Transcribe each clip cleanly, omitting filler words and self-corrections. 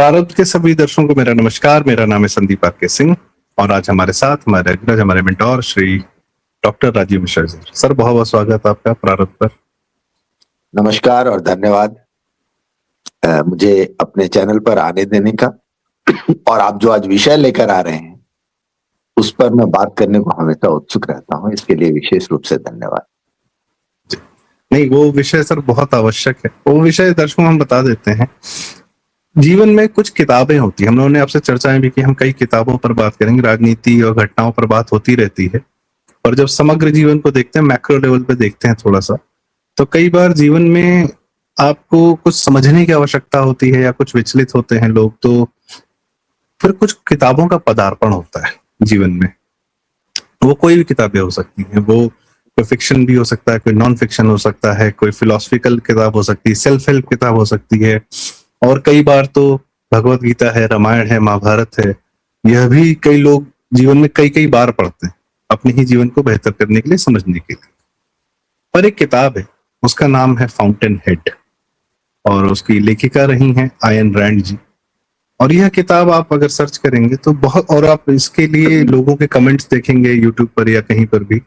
प्रारब्ध के सभी दर्शकों को मेरा नमस्कार। मेरा नाम है संदीप आर के सिंह और आज हमारे साथ हमारे अग्रज, हमारे mentor Shri doctor Rajiv Mishra ji. Sir, बहुत बहुत स्वागत आपका प्रारब्ध पर। नमस्कार और धन्यवाद मुझे अपने चैनल पर आने देने का। और आप जो आज विषय लेकर आ रहे हैं उस पर मैं बात करने को हमेशा उत्सुक रहता हूं, इसके लिए विशेष रूप से धन्यवाद। नहीं, वो विषय सर बहुत आवश्यक है। वो विषय दर्शकों हम बता देते हैं। जीवन में कुछ किताबें होती हैं, हम लोगों ने आपसे चर्चाएं भी की, हम कई किताबों पर बात करेंगे, राजनीति और घटनाओं पर बात होती रहती है। और जब समग्र जीवन को देखते हैं, मैक्रो लेवल पे देखते हैं थोड़ा सा, तो कई बार जीवन में आपको कुछ समझने की आवश्यकता होती है या कुछ विचलित होते हैं लोग, तो फिर कुछ किताबों का पदार्पण होता है जीवन में। वो कोई भी किताबें हो सकती हैं, वो कोई फिक्शन भी हो सकता है, कोई नॉन फिक्शन हो सकता है, कोई फिलोसफिकल किताब हो सकती है, सेल्फ हेल्प किताब हो सकती है, और कई बार तो भगवत गीता है, रामायण है, महाभारत है। यह भी कई लोग जीवन में कई कई बार पढ़ते हैं अपने ही जीवन को बेहतर करने के लिए, समझने के लिए। पर एक किताब है, उसका नाम है फाउंटेन हेड, और उसकी लेखिका रही हैं आयन रैंड जी। और यह किताब आप अगर सर्च करेंगे तो बहुत, और आप इसके लिए लोगों के कमेंट्स देखेंगे यूट्यूब पर या कहीं पर भी,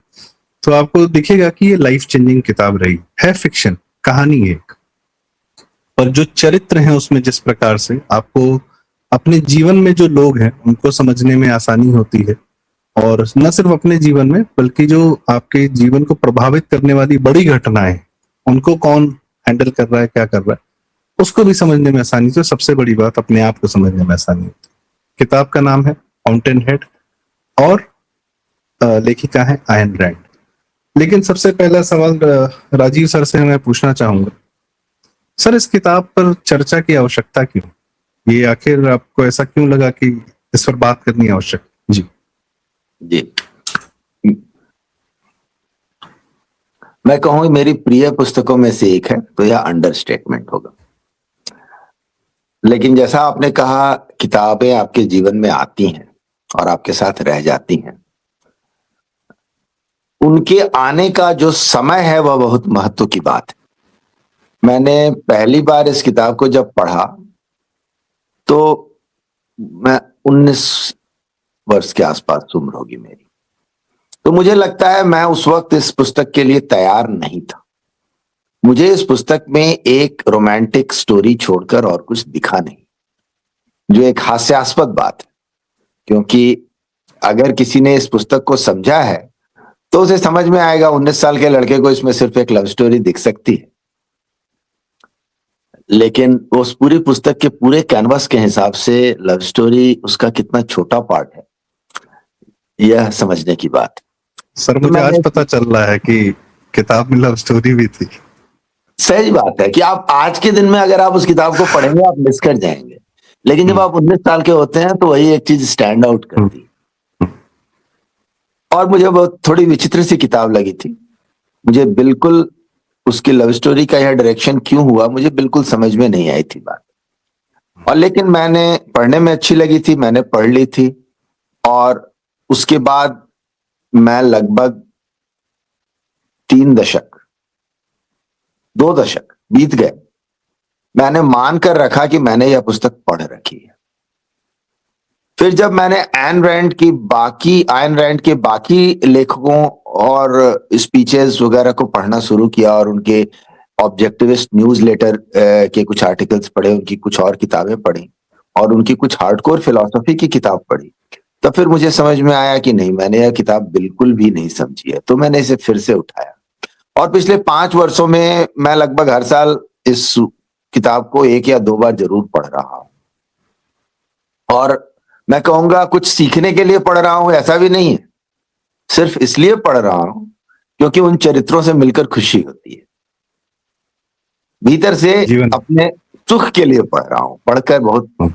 तो आपको दिखेगा कि ये लाइफ चेंजिंग किताब रही है। फिक्शन कहानी है एक, पर जो चरित्र हैं उसमें जिस प्रकार से आपको अपने जीवन में जो लोग हैं उनको समझने में आसानी होती है, और न सिर्फ अपने जीवन में बल्कि जो आपके जीवन को प्रभावित करने वाली बड़ी घटनाएं, उनको कौन हैंडल कर रहा है, क्या कर रहा है, उसको भी समझने में आसानी। तो सबसे बड़ी बात, अपने आप को समझने में आसानी होती है। किताब का नाम है फाउंटेन हेड और लेखिका है आयन रैंड। लेकिन सबसे पहला सवाल राजीव सर से मैं पूछना चाहूंगा, सर इस किताब पर चर्चा की आवश्यकता क्यों? ये आखिर आपको ऐसा क्यों लगा कि इस पर बात करनी आवश्यक? जी जी, मैं कहूँ मेरी प्रिय पुस्तकों में से एक है तो यह अंडरस्टेटमेंट होगा। लेकिन जैसा आपने कहा, किताबें आपके जीवन में आती हैं और आपके साथ रह जाती हैं। उनके आने का जो समय है वह बहुत महत्व की बात है। मैंने पहली बार इस किताब को जब पढ़ा तो मैं 19 वर्ष के आसपास उम्र होगी मेरी। तो मुझे लगता है मैं उस वक्त इस पुस्तक के लिए तैयार नहीं था। मुझे इस पुस्तक में एक रोमांटिक स्टोरी छोड़कर और कुछ दिखा नहीं, जो एक हास्यास्पद बात है। क्योंकि अगर किसी ने इस पुस्तक को समझा है तो उसे समझ में आएगा 19 साल के लड़के को इसमें सिर्फ एक लव स्टोरी दिख सकती है। लेकिन उस पूरी पुस्तक के पूरे कैनवस के हिसाब से लव स्टोरी उसका कितना छोटा पार्ट है, यह समझने की बात। सर, मुझे आज पता चल रहा है कि किताब में लव स्टोरी भी थी। सही बात है कि आप आज के दिन में अगर आप उस किताब को पढ़ेंगे आप मिस कर जाएंगे, लेकिन जब आप 19 साल के होते हैं तो वही एक चीज स्टैंड आउट करती है। और मुझे बहुत थोड़ी विचित्र सी किताब लगी थी। मुझे बिल्कुल उसकी लव स्टोरी का यह डायरेक्शन क्यों हुआ, मुझे बिल्कुल समझ में नहीं आई थी बात। और लेकिन मैंने पढ़ने में अच्छी लगी थी, मैंने पढ़ ली थी। और उसके बाद मैं लगभग 2 दशक बीत गए, मैंने मान कर रखा कि मैंने यह पुस्तक पढ़ रखी है। फिर जब मैंने आयन रैंड के बाकी लेखकों और स्पीचेस वगैरह को पढ़ना शुरू किया और उनके ऑब्जेक्टिविस्ट न्यूज़लेटर के कुछ आर्टिकल्स पढ़े, उनकी कुछ और किताबें पढ़ी और उनकी कुछ हार्डकोर फिलॉसफी की किताब पढ़ी, तो फिर मुझे समझ में आया कि नहीं, मैंने यह किताब बिल्कुल भी नहीं समझी है। तो मैंने इसे फिर से उठाया और पिछले 5 वर्षों में मैं लगभग हर साल इस किताब को 1 या 2 बार जरूर पढ़ रहा हूं। और मैं कहूंगा कुछ सीखने के लिए पढ़ रहा हूं ऐसा भी नहीं है, सिर्फ इसलिए पढ़ रहा हूं क्योंकि उन चरित्रों से मिलकर खुशी होती है, भीतर से अपने सुख के लिए पढ़ रहा हूं। पढ़कर बहुत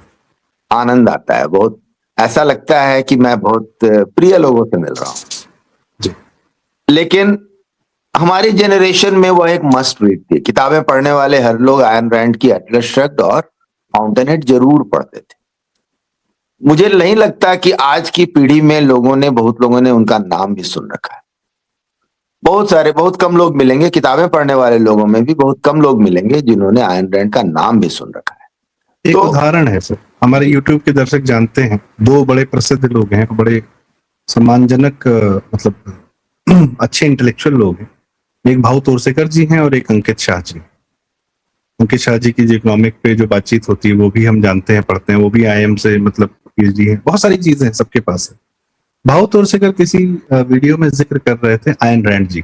आनंद आता है, बहुत ऐसा लगता है कि मैं बहुत प्रिय लोगों से मिल रहा हूं। लेकिन हमारी जेनरेशन में वह एक मस्ट रीड थी। किताबें पढ़ने वाले हर लोग आयन रैंड की एटलस श्रग्ड और फाउंटेन हेड जरूर पढ़ते थे। मुझे नहीं लगता कि आज की पीढ़ी में बहुत लोगों ने उनका नाम भी सुन रखा है। बहुत कम लोग मिलेंगे, किताबें पढ़ने वाले लोगों में भी बहुत कम लोग मिलेंगे जिन्होंने आयन रैंड का नाम भी सुन रखा है। एक उदाहरण है सर, हमारे यूट्यूब के दर्शक जानते हैं, दो बड़े प्रसिद्ध लोग हैं, बड़े सम्मानजनक मतलब अच्छे इंटेलेक्चुअल लोग हैं। एक भाऊ तोरसेकर जी हैं और एक अंकित शाह जी। अंकित शाह जी की जो इकोनॉमिक पे जो बातचीत होती है वो भी हम जानते हैं, पढ़ते हैं, वो भी IIM से मतलब पीएचडी है, बहुत सारी चीजें हैं सबके पास है। भाऊ तोरसेकर किसी वीडियो में जिक्र कर रहे थे आयन रैंड जी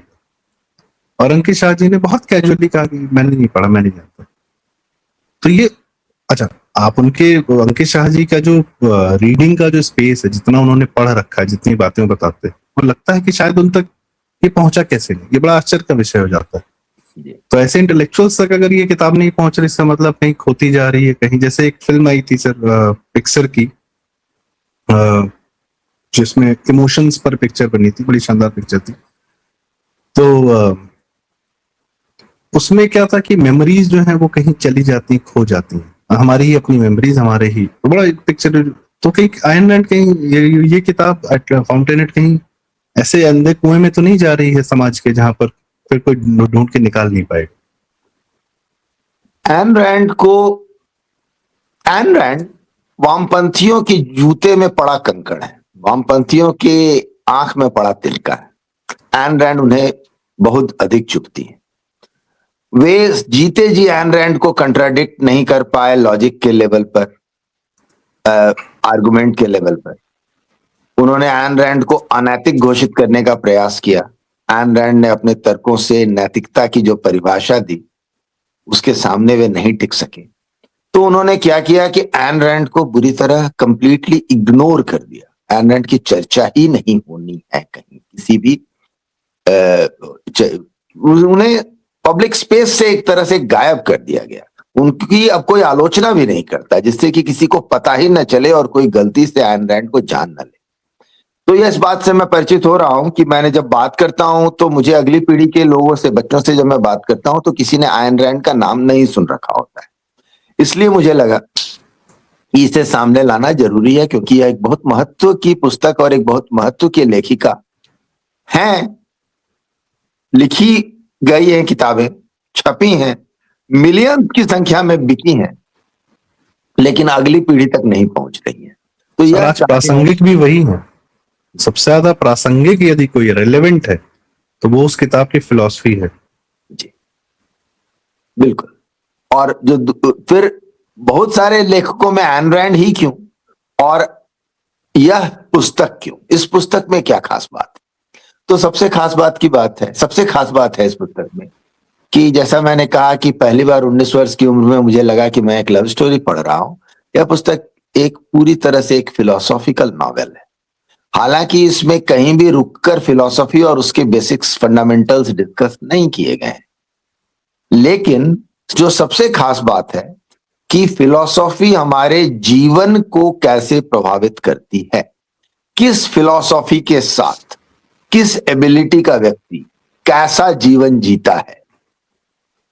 और अंकित शाह जी ने बहुत कैजुअली कहा कि मैंने नहीं पढ़ा, मैं नहीं जानता। तो ये अच्छा, आप उनके अंकित शाह जी का जो रीडिंग का जो स्पेस है, जितना उन्होंने पढ़ रखा है, जितनी बातें वो बताते हैं, वो लगता है कि शायद उन तक ये पहुंचा कैसे नहीं, ये बड़ा आश्चर्य का विषय हो जाता है। तो ऐसे इंटेलेक्चुअल्स तक अगर ये किताब नहीं पहुंच रही, इसका मतलब कहीं खोती जा रही है कहीं। जैसे एक फिल्म आई थी सर पिक्सर की, जिसमें इमोशंस पर पिक्चर बनी थी, बड़ी शानदार पिक्चर थी। तो उसमें क्या था कि मेमोरीज जो है वो कहीं चली जाती, खो जाती हैं, हमारी ही अपनी मेमोरीज, हमारे ही। तो बड़ा पिक्चर, तो कहीं आयन रैंड कहीं ये किताब फाउंटेनेट कहीं ऐसे अंधे कुएं में तो नहीं जा रही है समाज के, जहां पर फिर कोई ढूंढ के निकाल नहीं पाएगा। एन रैंड वामपंथियों के जूते में पड़ा कंकड़ है, वामपंथियों के आंख में पड़ा तिनका है। एन रैंड उन्हें बहुत अधिक चुभती है। वे जीते जी एन रैंड को कंट्राडिक्ट नहीं कर पाए लॉजिक के लेवल पर, आर्गुमेंट के लेवल पर। उन्होंने एन रैंड को अनैतिक घोषित करने का प्रयास किया। एन रैंड ने अपने तर्कों से नैतिकता की जो परिभाषा दी, उसके सामने वे नहीं टिक सके। तो उन्होंने क्या किया कि एन रैंड को बुरी तरह कंप्लीटली इग्नोर कर दिया। एन रैंड की चर्चा ही नहीं होनी है कहीं, किसी भी उन्हें पब्लिक स्पेस से एक तरह से गायब कर दिया गया। उनकी अब कोई आलोचना भी नहीं करता, जिससे कि किसी को पता ही न चले और कोई गलती से एन रैंड को जान न ले। तो ये इस बात से मैं परिचित हो रहा हूं कि मैंने जब बात करता हूं तो मुझे अगली पीढ़ी के लोगों से, बच्चों से जब मैं बात करता हूं तो किसी ने आयन रैंड का नाम नहीं सुन रखा होता है। इसलिए मुझे लगा कि इसे सामने लाना जरूरी है, क्योंकि यह एक बहुत महत्व की पुस्तक और एक बहुत महत्व की लेखिका हैं। लिखी गई हैं, किताबें छपी हैं, मिलियन की संख्या में बिकी हैं, लेकिन अगली पीढ़ी तक नहीं पहुंच रही है। तो सर यह आज प्रासंगिक भी वही है, सबसे ज्यादा प्रासंगिक यदि कोई रेलेवेंट है तो वो उस किताब की फिलॉसफी है। जी बिल्कुल। और जो फिर बहुत सारे लेखकों में एन रैंड ही क्यों, और यह पुस्तक क्यों, इस पुस्तक में क्या खास बात है? तो सबसे खास बात है इस पुस्तक में कि जैसा मैंने कहा कि पहली बार 19 वर्ष की उम्र में मुझे लगा कि मैं एक लव स्टोरी पढ़ रहा हूं। यह पुस्तक एक पूरी तरह से एक फिलोसॉफिकल नॉवेल है। हालांकि इसमें कहीं भी रुककर फिलॉसफी और उसके बेसिक्स, फंडामेंटल्स डिस्कस नहीं किए गए हैं, लेकिन जो सबसे खास बात है कि फिलॉसफी हमारे जीवन को कैसे प्रभावित करती है, किस फिलॉसफी के साथ, किस एबिलिटी का व्यक्ति कैसा जीवन जीता है।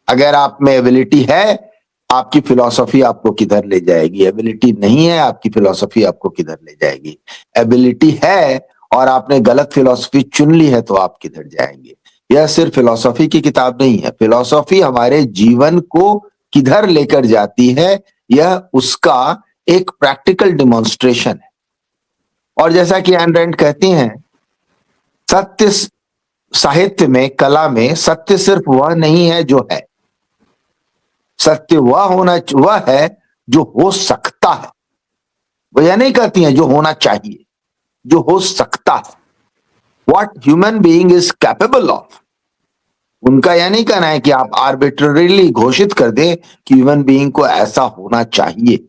अगर आप में एबिलिटी है, आपकी फिलॉसफी आपको किधर ले जाएगी। एबिलिटी नहीं है, आपकी फिलॉसफी आपको किधर ले जाएगी। एबिलिटी है और आपने गलत फिलॉसफी चुन ली है तो आप किधर जाएंगे। यह सिर्फ फिलॉसफी की किताब नहीं है। फिलॉसफी हमारे जीवन को किधर लेकर जाती है, यह उसका एक प्रैक्टिकल डिमॉन्स्ट्रेशन है। और जैसा कि एन रैंड कहती हैं, सत्य साहित्य में, कला में सत्य सिर्फ वह नहीं है जो है, सत्य वह है जो हो सकता है। वो यह नहीं कहती हैं जो होना चाहिए, जो हो सकता है। What human being is capable of. उनका यह नहीं कहना है कि आप आर्बिट्ररीली घोषित कर दें कि ह्यूमन बीइंग को ऐसा होना चाहिए।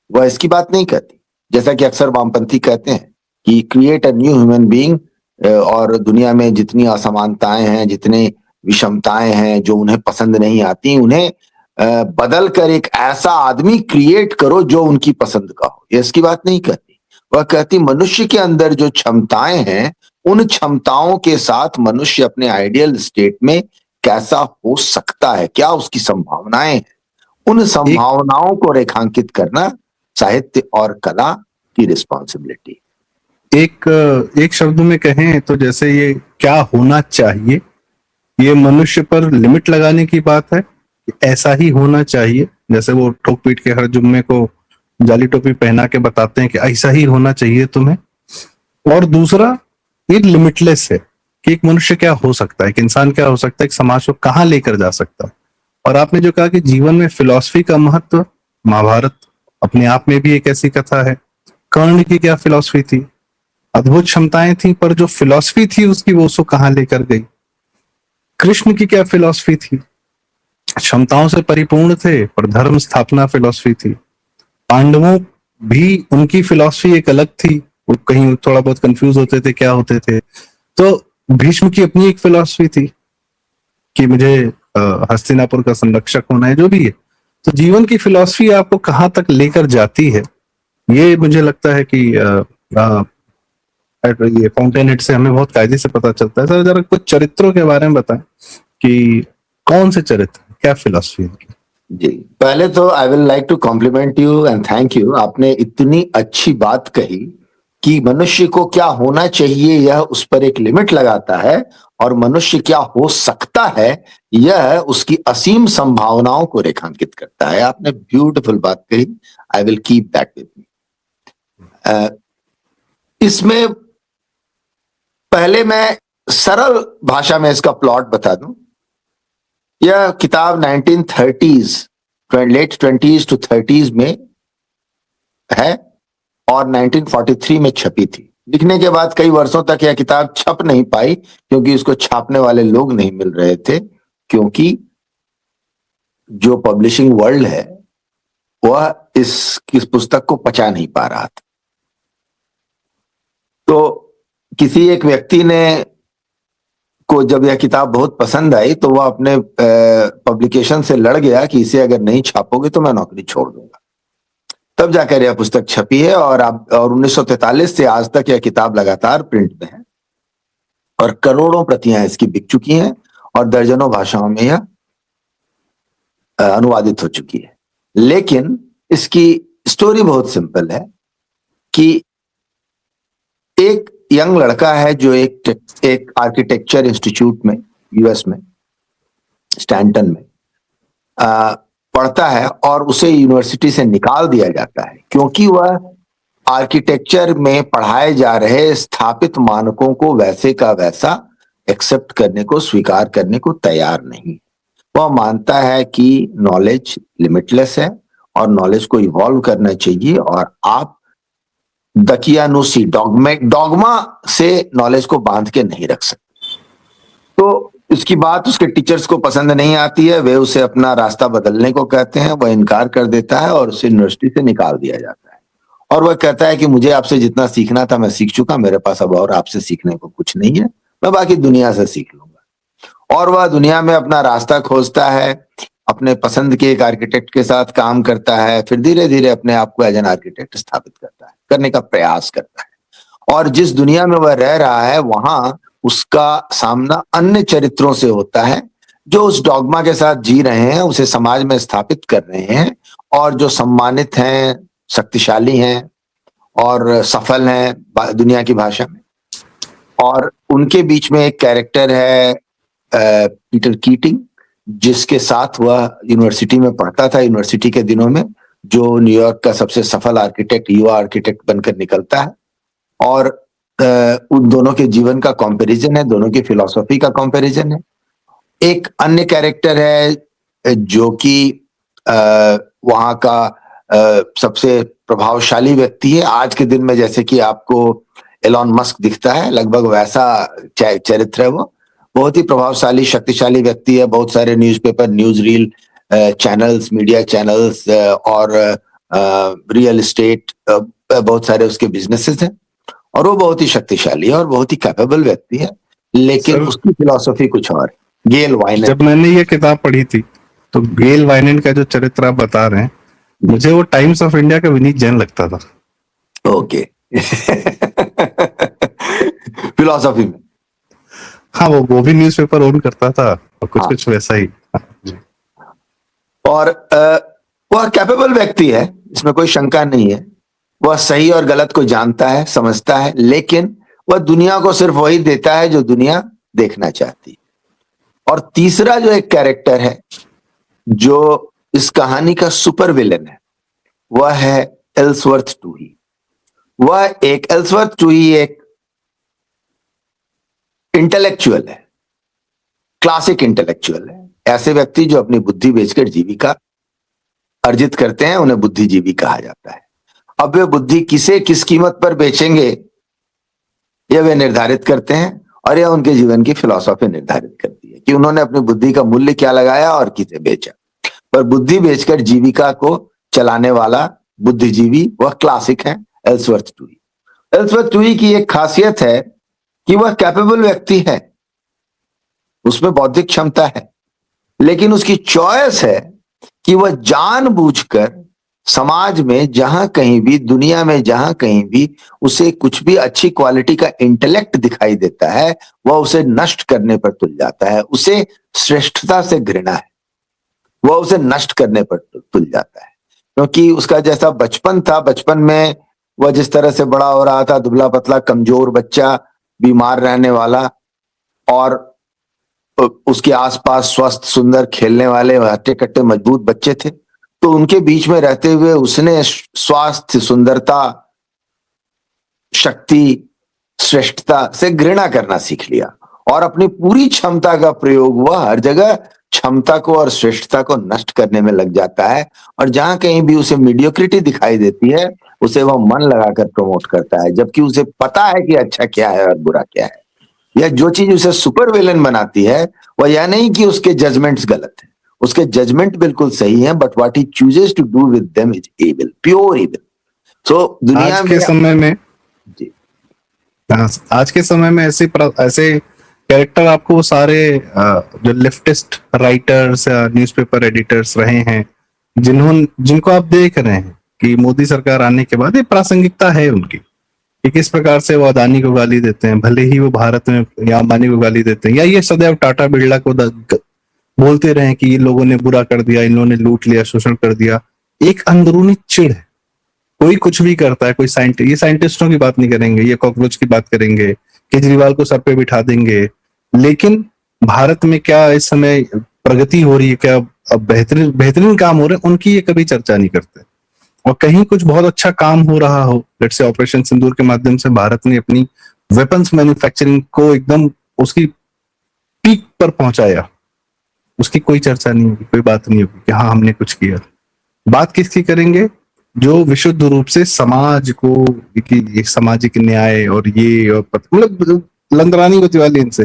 वह इसकी बात नहीं कहती, जैसा कि अक्सर वामपंथी कहते हैं कि create a new human being, और दुनिया में जितनी असमानताएं हैं, जितने विषमताएं हैं जो उन्हें पसंद नहीं आती, उन्हें बदल कर एक ऐसा आदमी क्रिएट करो जो उनकी पसंद का हो। ये इसकी बात नहीं कहती। वह कहती मनुष्य के अंदर जो क्षमताएं हैं, उन क्षमताओं के साथ मनुष्य अपने आइडियल स्टेट में कैसा हो सकता है, क्या उसकी संभावनाएं हैं, उन संभावनाओं को रेखांकित करना साहित्य और कला की रिस्पॉन्सिबिलिटी। एक शब्द में कहें तो जैसे ये क्या होना चाहिए, ये मनुष्य पर लिमिट लगाने की बात है, ऐसा ही होना चाहिए। जैसे वो ठोक पीट के हर जुम्मे को जाली टोपी पहना के बताते हैं कि ऐसा ही होना चाहिए तुम्हें। और दूसरा, ये लिमिटलेस है कि एक मनुष्य क्या हो सकता है, एक इंसान क्या हो सकता है, एक समाज को कहाँ लेकर जा सकता है। और आपने जो कहा कि जीवन में फिलॉसफी का महत्व, महाभारत अपने आप में भी एक ऐसी कथा है। कर्ण की क्या फिलॉसफी थी, अद्भुत क्षमताएं थी, पर जो फिलॉसफी थी उसकी वो उसको कहाँ लेकर गई। कृष्ण की क्या फिलॉसफी थी, क्षमताओं से परिपूर्ण थे पर धर्म स्थापना फिलॉसफी थी। पांडवों भी, उनकी फिलॉसफी एक अलग थी, वो कहीं थोड़ा बहुत कंफ्यूज होते थे क्या होते थे। तो भीष्म की अपनी एक फिलॉसफी थी कि मुझे हस्तिनापुर का संरक्षक होना है, जो भी है। तो जीवन की फिलॉसफी आपको कहाँ तक लेकर जाती है, ये मुझे लगता है कि ये फाउंटेन हेड से हमें बहुत कायदे से पता चलता है। सर जरा कुछ चरित्रों के बारे में बताएं कि कौन से चरित्र, क्या फिलॉसफी है इनकी? जी, पहले तो I will like to compliment you and thank you. आपने इतनी अच्छी बात कही कि मनुष्य को क्या होना चाहिए यह उस पर एक लिमिट लगाता है, और मनुष्य क्या हो सकता है यह उसकी असीम संभावनाओं को रेखांकित करता है। आपने ब्यूटीफुल बात कही, I will keep that with me. इसमें पहले मैं सरल भाषा में इसका प्लॉट बता दूं। यह किताब 1930s, late 20s to 30s में है और 1943 में छपी थी। लिखने के बाद कई वर्षों तक यह किताब छप नहीं पाई क्योंकि इसको छापने वाले लोग नहीं मिल रहे थे, क्योंकि जो पब्लिशिंग वर्ल्ड है वह इस पुस्तक को पचा नहीं पा रहा था। तो किसी एक व्यक्ति ने को जब यह किताब बहुत पसंद आई तो वह अपने पब्लिकेशन से लड़ गया कि इसे अगर नहीं छापोगे तो मैं नौकरी छोड़ दूंगा। तब जाकर यह पुस्तक छपी है और 1943 से आज तक यह किताब लगातार प्रिंट में है और करोड़ों प्रतियां इसकी बिक चुकी हैं और दर्जनों भाषाओं में यह अनुवादित हो चुकी है। लेकिन इसकी स्टोरी बहुत सिंपल है कि एक यंग लड़का है जो एक आर्किटेक्चर इंस्टीट्यूट में यूएस में स्टैंटन में पढ़ता है और उसे यूनिवर्सिटी से निकाल दिया जाता है क्योंकि वह आर्किटेक्चर में पढ़ाए जा रहे स्थापित मानकों को वैसे का वैसा एक्सेप्ट करने को, स्वीकार करने को तैयार नहीं। वह मानता है कि नॉलेज लिमिटलेस है और नॉलेज को इवॉल्व करना चाहिए और आप दकियानुसी डॉगमा से नॉलेज को बांध के नहीं रख सकते। तो इसकी बात उसके टीचर्स को पसंद नहीं आती है, वे उसे अपना रास्ता बदलने को कहते हैं, वह इनकार कर देता है और उसे यूनिवर्सिटी से निकाल दिया जाता है। और वह कहता है कि मुझे आपसे जितना सीखना था मैं सीख चुका, मेरे पास अब और आपसे सीखने को कुछ नहीं है, मैं बाकी दुनिया से सीख लूंगा। और वह दुनिया में अपना रास्ता खोजता है, अपने पसंद के एक आर्किटेक्ट के साथ काम करता है, फिर धीरे धीरे अपने आप को एज एन आर्किटेक्ट स्थापित करने का प्रयास करता है। और जिस दुनिया में वह रह रहा है वहां उसका सामना अन्य चरित्रों से होता है जो उस डॉगमा के साथ जी रहे हैं, उसे समाज में स्थापित कर रहे हैं और जो सम्मानित हैं, शक्तिशाली हैं और सफल हैं दुनिया की भाषा में। और उनके बीच में एक कैरेक्टर है पीटर कीटिंग, जिसके साथ वह यूनिवर्सिटी में पढ़ता था यूनिवर्सिटी के दिनों में, जो न्यूयॉर्क का सबसे सफल आर्किटेक्ट, युवा आर्किटेक्ट बनकर निकलता है। और उन दोनों के जीवन का कंपैरिजन है, दोनों की फिलॉसफी का कंपैरिजन है। एक अन्य कैरेक्टर है जो कि वहां का सबसे प्रभावशाली व्यक्ति है। आज के दिन में जैसे कि आपको एलॉन मस्क दिखता है, लगभग वैसा चरित्र है वो। बहुत ही प्रभावशाली, शक्तिशाली व्यक्ति है। बहुत सारे newspaper, news reel channels, media channels और रियल एस्टेट, बहुत सारे उसके बिजनेसेस हैं और वो बहुत ही शक्तिशाली है और बहुत ही कैपेबल व्यक्ति है, लेकिन उसकी फिलॉसफी कुछ और है। गेल वाइनेंट। जब मैंने ये किताब पढ़ी थी तो गेल वाइनेंट का जो चरित्र आप बता रहे हैं, मुझे वो टाइम्स ऑफ इंडिया का विनीत जैन लगता था। ओके। फिलॉसफी में हाँ, वो भी न्यूज़पेपर ओन करता था और कुछ कुछ वैसा ही। और वह कैपेबल व्यक्ति है, इसमें कोई शंका नहीं है। वह सही और गलत को जानता है, समझता है, लेकिन वह दुनिया को सिर्फ वही देता है जो दुनिया देखना चाहती है। और तीसरा जो एक कैरेक्टर है जो इस कहानी का सुपर विलेन है, वह है एल्सवर्थ टूही। वह एक एल्सवर्थ टूही एक इंटेलेक्चुअल है, क्लासिक इंटेलेक्चुअल है। ऐसे व्यक्ति जो अपनी बुद्धि बेचकर जीविका अर्जित करते हैं उन्हें बुद्धिजीवी कहा जाता है। अब वे बुद्धि किसे किस कीमत पर बेचेंगे यह वे निर्धारित करते हैं, और यह उनके जीवन की फिलॉसफी निर्धारित करती है कि उन्होंने अपनी बुद्धि का मूल्य क्या लगाया और किसे बेचा। पर बुद्धि बेचकर जीविका को चलाने वाला बुद्धिजीवी वह क्लासिक है एल्सवर्थ टूही। एल्सवर्थ टूही की एक खासियत है कि वह कैपेबल व्यक्ति है, उसमें बौद्धिक क्षमता है, लेकिन उसकी चॉइस है कि वह जानबूझकर समाज में जहां कहीं भी, दुनिया में जहां कहीं भी उसे कुछ भी अच्छी क्वालिटी का इंटेलेक्ट दिखाई देता है वह उसे नष्ट करने पर तुल जाता है। उसे श्रेष्ठता से घृणा है, वह उसे नष्ट करने पर तुल जाता है। क्योंकि उसका जैसा बचपन था, बचपन में वह जिस तरह से बड़ा हो रहा था, दुबला पतला कमजोर बच्चा, बीमार रहने वाला, और उसके आसपास स्वस्थ सुंदर खेलने वाले हट्टे कट्टे मजबूत बच्चे थे, तो उनके बीच में रहते हुए उसने स्वास्थ्य, सुंदरता, शक्ति, श्रेष्ठता से घृणा करना सीख लिया और अपनी पूरी क्षमता का प्रयोग वह हर जगह क्षमता को और श्रेष्ठता को नष्ट करने में लग जाता है, और जहां कहीं भी उसे मीडियोक्रिटी दिखाई देती है उसे वह मन लगाकर प्रमोट करता है, जबकि उसे पता है कि अच्छा क्या है और बुरा क्या है। यह जो चीज उसे सुपर विलेन बनाती है वह यह नहीं कि उसके जजमेंट्स गलत है, उसके जजमेंट बिल्कुल सही है, but what he chooses to do with them is evil, pure evil. So दुनिया आज के समय में जी, आज के समय में ऐसे कैरेक्टर आपको वो सारे जो लेफ्टिस्ट राइटर्स या न्यूज़पेपर एडिटर्स रहे हैं, जिनको आप देख रहे हैं कि मोदी सरकार आने के बाद ये प्रासंगिकता है उनकी कि किस प्रकार से वो अदानी को गाली देते हैं, भले ही वो भारत में या अंबानी को गाली देते हैं, या ये सदैव टाटा बिरला को बोलते रहे कि ये लोगों ने बुरा कर दिया, इन लोगों ने लूट लिया, शोषण कर दिया। एक अंदरूनी चिढ़ है, कोई कुछ भी करता है, कोई ये साइंटिस्टों की बात नहीं करेंगे, ये कॉकरोच की बात करेंगे, केजरीवाल को सर पे बिठा देंगे, लेकिन भारत में क्या इस समय प्रगति हो रही है, क्या अब बेहतरीन काम हो रहे हैं, उनकी ये कभी चर्चा नहीं करते। और कहीं कुछ बहुत अच्छा काम हो रहा हो, लेट्स से ऑपरेशन सिंदूर के माध्यम से भारत ने अपनी वेपन्स मैन्युफैक्चरिंग को एकदम उसकी पीक पर पहुंचाया, उसकी कोई चर्चा नहीं होगी, कोई बात नहीं होगी कि हाँ हमने कुछ किया। बात किसकी करेंगे? जो विशुद्ध रूप से समाज को कि सामाजिक न्याय और ये और मतलब लंदरानी होती वाली इनसे,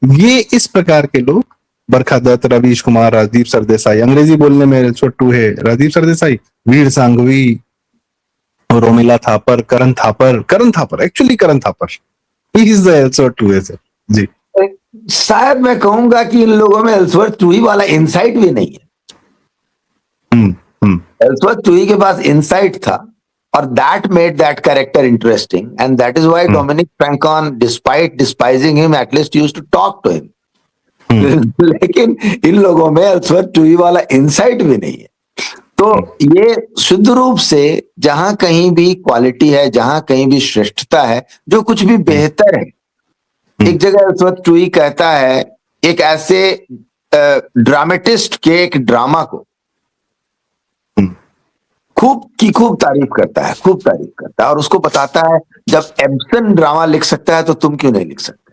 ये इस प्रकार के लोग, बरखा दत्त, रवीश कुमार, राजदीप सरदेसाई, अंग्रेजी बोलने में छोटू है Rajdeep Sardesai, Vir Sanghvi, Romila Thapar, Karan Thapar actually Karan Thapar he is the Ellsworth Toohey sir ji. शायद मैं कहूंगा कि इन लोगों में एल्सवर्थ टूही वाला इनसाइट भी नहीं है। एल्सवर्थ टूही के पास इनसाइट था और that made that character interesting, and that is why Dominique Francon, despite despising him, at least used to talk to him. लेकिन इन लोगों में एल्सवर्थ टूही वाला इनसाइट भी नहीं है। तो ये शुद्ध रूप से जहां कहीं भी क्वालिटी है, जहां कहीं भी श्रेष्ठता है, जो कुछ भी बेहतर है, एक जगह एल्सवर्थ टूही कहता है, एक ऐसे ड्रामेटिस्ट के एक ड्रामा को खूब तारीफ करता है, और उसको बताता है जब एब्सन ड्रामा लिख सकता है तो तुम क्यों नहीं लिख सकते?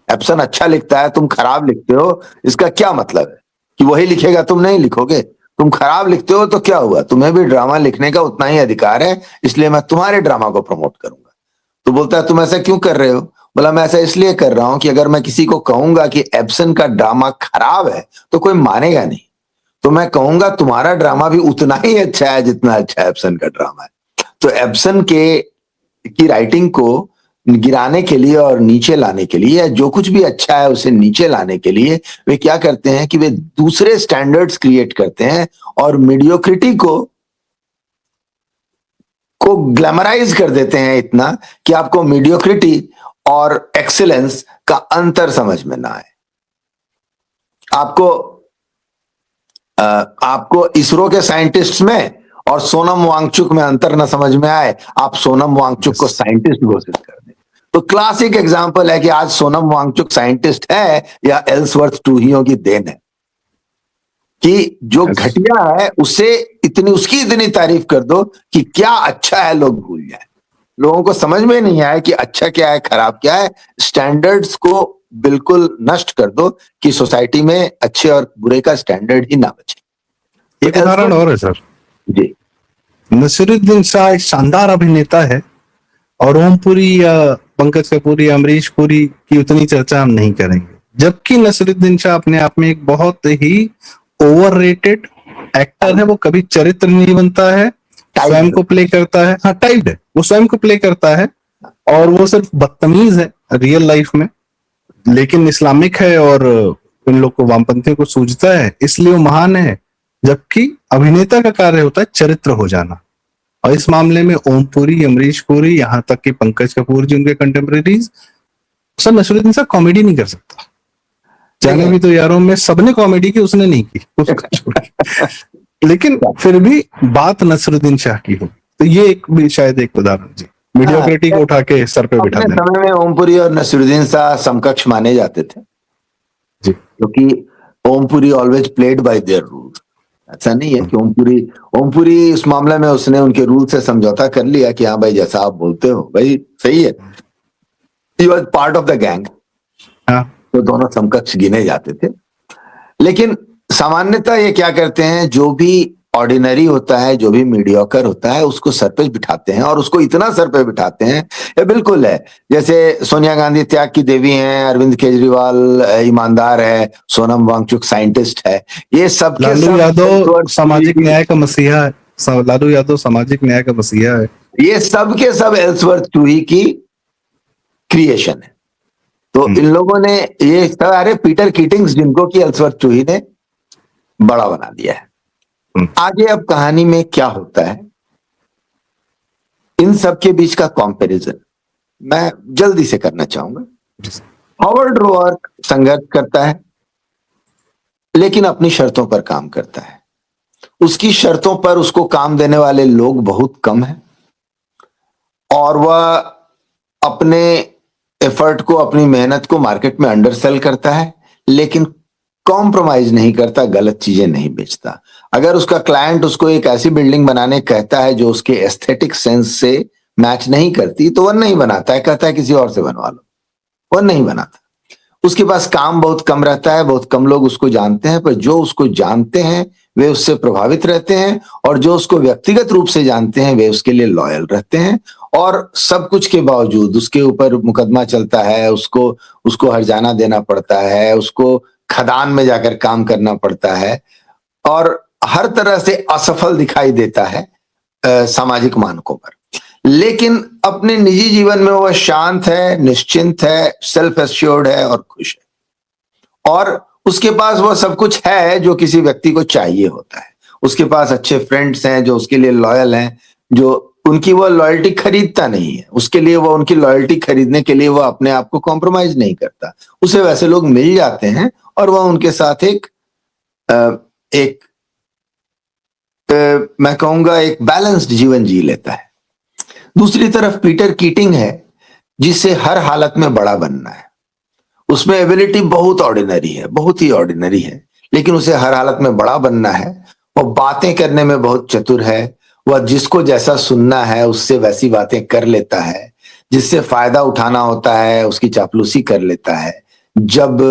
एब्सन अच्छा लिखता है, तुम खराब लिखते हो, इसका क्या मतलब है? कि वही लिखेगा, तुम नहीं लिखोगे? तुम खराब लिखते हो तो क्या हुआ? तुम्हें भी ड्रामा लिखने का उतना ही अधिकार है, इसलिए मैं तुम्हारे ड्रामा को प्रमोट करूंगा। तो बोलता है तुम ऐसा क्यों कर रहे हो? बोला मैं ऐसा इसलिए कर रहा हूं कि अगर मैं किसी को कहूंगा कि एब्सन का ड्रामा खराब है तो कोई मानेगा नहीं, तो मैं कहूंगा तुम्हारा ड्रामा भी उतना ही अच्छा है जितना अच्छा एब्सन का ड्रामा है। तो एब्सन की राइटिंग को गिराने के लिए और नीचे लाने के लिए, या जो कुछ भी अच्छा है उसे नीचे लाने के लिए वे क्या करते हैं कि वे दूसरे स्टैंडर्ड्स क्रिएट करते हैं और मीडियोक्रिटी को ग्लैमराइज कर देते हैं इतना कि आपको मीडियोक्रिटी और एक्सीलेंस का अंतर समझ में ना आए। आपको इसरो के साइंटिस्ट में और सोनम वांगचुक में अंतर ना समझ में आए, आप सोनम वांगचुक को साइंटिस्ट घोषित कर दें। तो क्लासिक एग्जांपल है कि आज सोनम वांगचुक साइंटिस्ट है या एल्सवर्थ टूहियों की देन है। कि जो Yes. घटिया है उससे उसकी इतनी तारीफ कर दो कि क्या अच्छा है लोग भूल जाए। लोगों को समझ में नहीं आया कि अच्छा क्या है खराब क्या है। स्टैंडर्ड्स को बिल्कुल नष्ट कर दो कि सोसाइटी में अच्छे और बुरे का स्टैंडर्ड ही ना बचे। एक उदाहरण और है सर, जी नसीरुद्दीन शाह एक शानदार अभिनेता है और ओमपुरी या पंकज कपूर या अमरीश पुरी की उतनी चर्चा हम नहीं करेंगे, जबकि नसीरुद्दीन शाह अपने आप में एक बहुत ही ओवररेटेड एक्टर है। वो कभी चरित्र नहीं बनता है, स्वयं को प्ले करता है, हाँ टाइप्ड है, वो स्वयं को प्ले करता है और वो सिर्फ बदतमीज है रियल लाइफ में, लेकिन इस्लामिक है और इन लोग को वामपंथियों को सूझता है, इसलिए वो महान है। जबकि अभिनेता का कार्य होता है चरित्र हो जाना, और इस मामले में ओमपुरी, अमरीश पुरी, यहाँ तक कि पंकज कपूर जी उनके कंटेम्प्रेरीज, सर नसीरुद्दीन साहब कॉमेडी नहीं कर सकता। जाने भी तो यारों में सबने कॉमेडी की, उसने नहीं की, उसको छोड़ के। लेकिन फिर भी बात नसीरुद्दीन शाह की हो, तो ये एक भी शायद एक उदाहरण जी, मीडियोक्रिटी को उठा के सर पे बिठा अपने देना। समय में ओमपुरी और नसीरुद्दीन शाह समकक्ष माने जाते थे जी क्योंकि Om Puri always played by their rules. ऐसा नहीं है कि ओमपुरी इस मामले में उसने उनके रूल से समझौता कर लिया कि हाँ भाई जैसा आप बोलते हो भाई सही है। He was part of the gang, हाँ तो दोनों समकक्ष गिने जाते थे। लेकिन सामान्यतः ये क्या करते हैं, जो भी ऑर्डिनरी होता है, जो भी मीडियोकर होता है, उसको सर पे बिठाते हैं और उसको इतना सर पे बिठाते हैं, ये बिल्कुल है जैसे सोनिया गांधी त्याग की देवी हैं, अरविंद केजरीवाल ईमानदार है, सोनम वांगचुक साइंटिस्ट है, ये सब के लालू सब यादव सामाजिक न्याय का मसीहा है, लालू यादव सामाजिक न्याय का मसीहा है। ये सब के सब एल्सवर्थ टूही की क्रिएशन है। तो इन लोगों ने ये अरे पीटर कीटिंग्स जिनको कि एल्सवर्थ टूही ने बड़ा बना दिया है। आगे अब कहानी में क्या होता है, इन सब के बीच का कंपैरिजन मैं जल्दी से करना चाहूंगा। हॉवर्ड रोआर्क संघर्ष करता है लेकिन अपनी शर्तों पर काम करता है। उसकी शर्तों पर उसको काम देने वाले लोग बहुत कम हैं और वह अपने एफर्ट को, अपनी मेहनत को मार्केट में अंडरसेल करता है, लेकिन कॉम्प्रोमाइज नहीं करता, गलत चीजें नहीं बेचता। अगर उसका क्लाइंट उसको एक ऐसी बिल्डिंग बनाने कहता है जो उसके एस्थेटिक सेंस से मैच नहीं करती, तो वह नहीं बनाता है, कहता है किसी और से बनवा लो, वह नहीं बनाता। उसके पास काम बहुत कम रहता है, बहुत कम लोग उसको जानते हैं, पर जो उसको जानते हैं वे उससे प्रभावित रहते हैं और जो उसको व्यक्तिगत रूप से जानते हैं वे उसके लिए लॉयल रहते हैं। और सब कुछ के बावजूद उसके ऊपर मुकदमा चलता है, उसको हर्जाना देना पड़ता है, उसको खदान में जाकर काम करना पड़ता है और हर तरह से असफल दिखाई देता है सामाजिक मानकों पर। लेकिन अपने निजी जीवन में वह शांत है, निश्चिंत है, सेल्फ एश्योर्ड है और खुश है। और उसके पास वह सब कुछ है जो किसी व्यक्ति को चाहिए होता है। उसके पास अच्छे फ्रेंड्स हैं जो उसके लिए लॉयल हैं, जो उनकी वह लॉयल्टी खरीदता नहीं है, उसके लिए वह उनकी लॉयल्टी खरीदने के लिए वह अपने आप को कॉम्प्रोमाइज नहीं करता। उसे वैसे लोग मिल जाते हैं और वह उनके साथ मैं कहूंगा एक बैलेंस्ड जीवन जी लेता है। दूसरी तरफ पीटर कीटिंग है जिसे हर हालत में बड़ा बनना है। उसमें एबिलिटी बहुत ऑर्डिनरी है, बहुत ही ऑर्डिनरी है, लेकिन उसे हर हालत में बड़ा बनना है। वो बातें करने में बहुत चतुर है, वह जिसको जैसा सुनना है उससे वैसी बातें कर लेता है, जिससे फायदा उठाना होता है उसकी चापलूसी कर लेता है, जब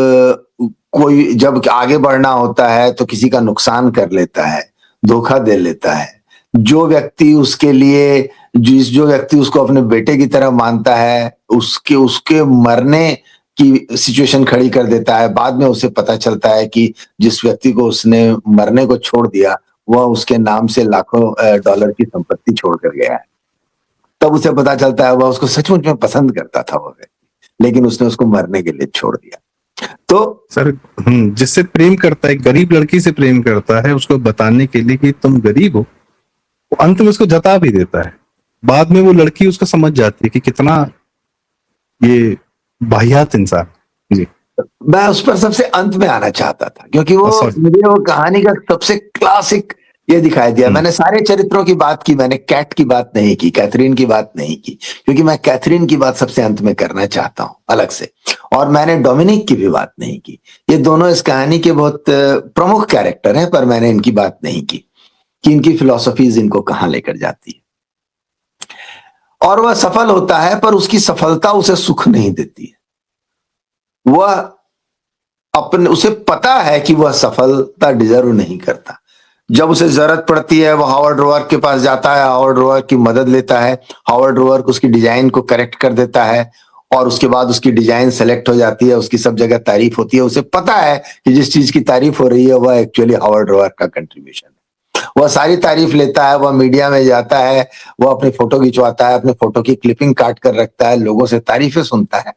आगे बढ़ना होता है तो किसी का नुकसान कर लेता है, धोखा दे लेता है। जो व्यक्ति उसको अपने बेटे की तरह मानता है उसके मरने की सिचुएशन खड़ी कर देता है। बाद में उसे पता चलता है कि जिस व्यक्ति को उसने मरने को छोड़ दिया वह उसके नाम से लाखों डॉलर की संपत्ति छोड़ कर गया है। तब उसे पता चलता है वह उसको सचमुच में पसंद करता था वो व्यक्ति, लेकिन उसने उसको मरने के लिए छोड़ दिया। तो सर जिससे प्रेम करता है, गरीब लड़की से प्रेम करता है, उसको बताने के लिए कि तुम गरीब हो, वो अंत में उसको जता भी देता है। बाद में वो लड़की उसको समझ जाती है कि कितना ये वाहियात इंसान। जी मैं उस पर सबसे अंत में आना चाहता था क्योंकि वो मुझे वो कहानी का सबसे क्लासिक ये दिखाई दिया। मैंने सारे चरित्रों की बात की, मैंने कैट की बात नहीं की, कैथरीन की बात नहीं की, क्योंकि मैं कैथरीन की बात सबसे अंत में करना चाहता हूं अलग से। और मैंने डोमिनिक की भी बात नहीं की। ये दोनों इस कहानी के बहुत प्रमुख कैरेक्टर हैं, पर मैंने इनकी बात नहीं की कि इनकी फिलॉसफीज इनको कहां लेकर जाती है। और वह सफल होता है, पर उसकी सफलता उसे सुख नहीं देती है। वह अपने, उसे पता है कि वह सफलता डिजर्व नहीं करता। जब उसे जरूरत पड़ती है, वो हावर्ड रोअर्क के पास जाता है, हावर्ड रोअर्क की मदद लेता है, हावर्ड रोअर्क उसकी डिजाइन को करेक्ट कर देता है, और उसके बाद उसकी डिजाइन सेलेक्ट हो जाती है, उसकी सब जगह तारीफ होती है। उसे पता है कि जिस चीज की तारीफ हो रही है वह एक्चुअली हावर्ड रोअर्क का कंट्रीब्यूशन है। वह सारी तारीफ लेता है, वह मीडिया में जाता है, वह अपनी फोटो खिंचवाता है, अपने फोटो की क्लिपिंग काट कर रखता है, लोगों से तारीफें सुनता है,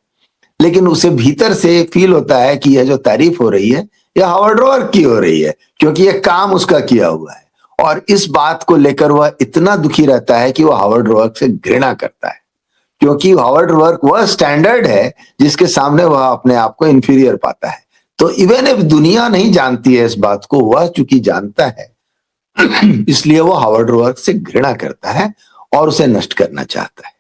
लेकिन उसे भीतर से फील होता है कि यह जो तारीफ हो रही है यह हावर्ड रोअर्क की हो रही है, क्योंकि यह काम उसका किया हुआ है। और इस बात को लेकर वह इतना दुखी रहता है कि वह हावर्ड रोअर्क से घृणा करता है, क्योंकि हावर्ड रोअर्क वह स्टैंडर्ड है जिसके सामने वह अपने आप को इंफीरियर पाता है। तो इवन इफ दुनिया नहीं जानती है इस बात को, वह चूंकि जानता है इसलिए वह हावर्ड रोअर्क से घृणा करता है और उसे नष्ट करना चाहता है।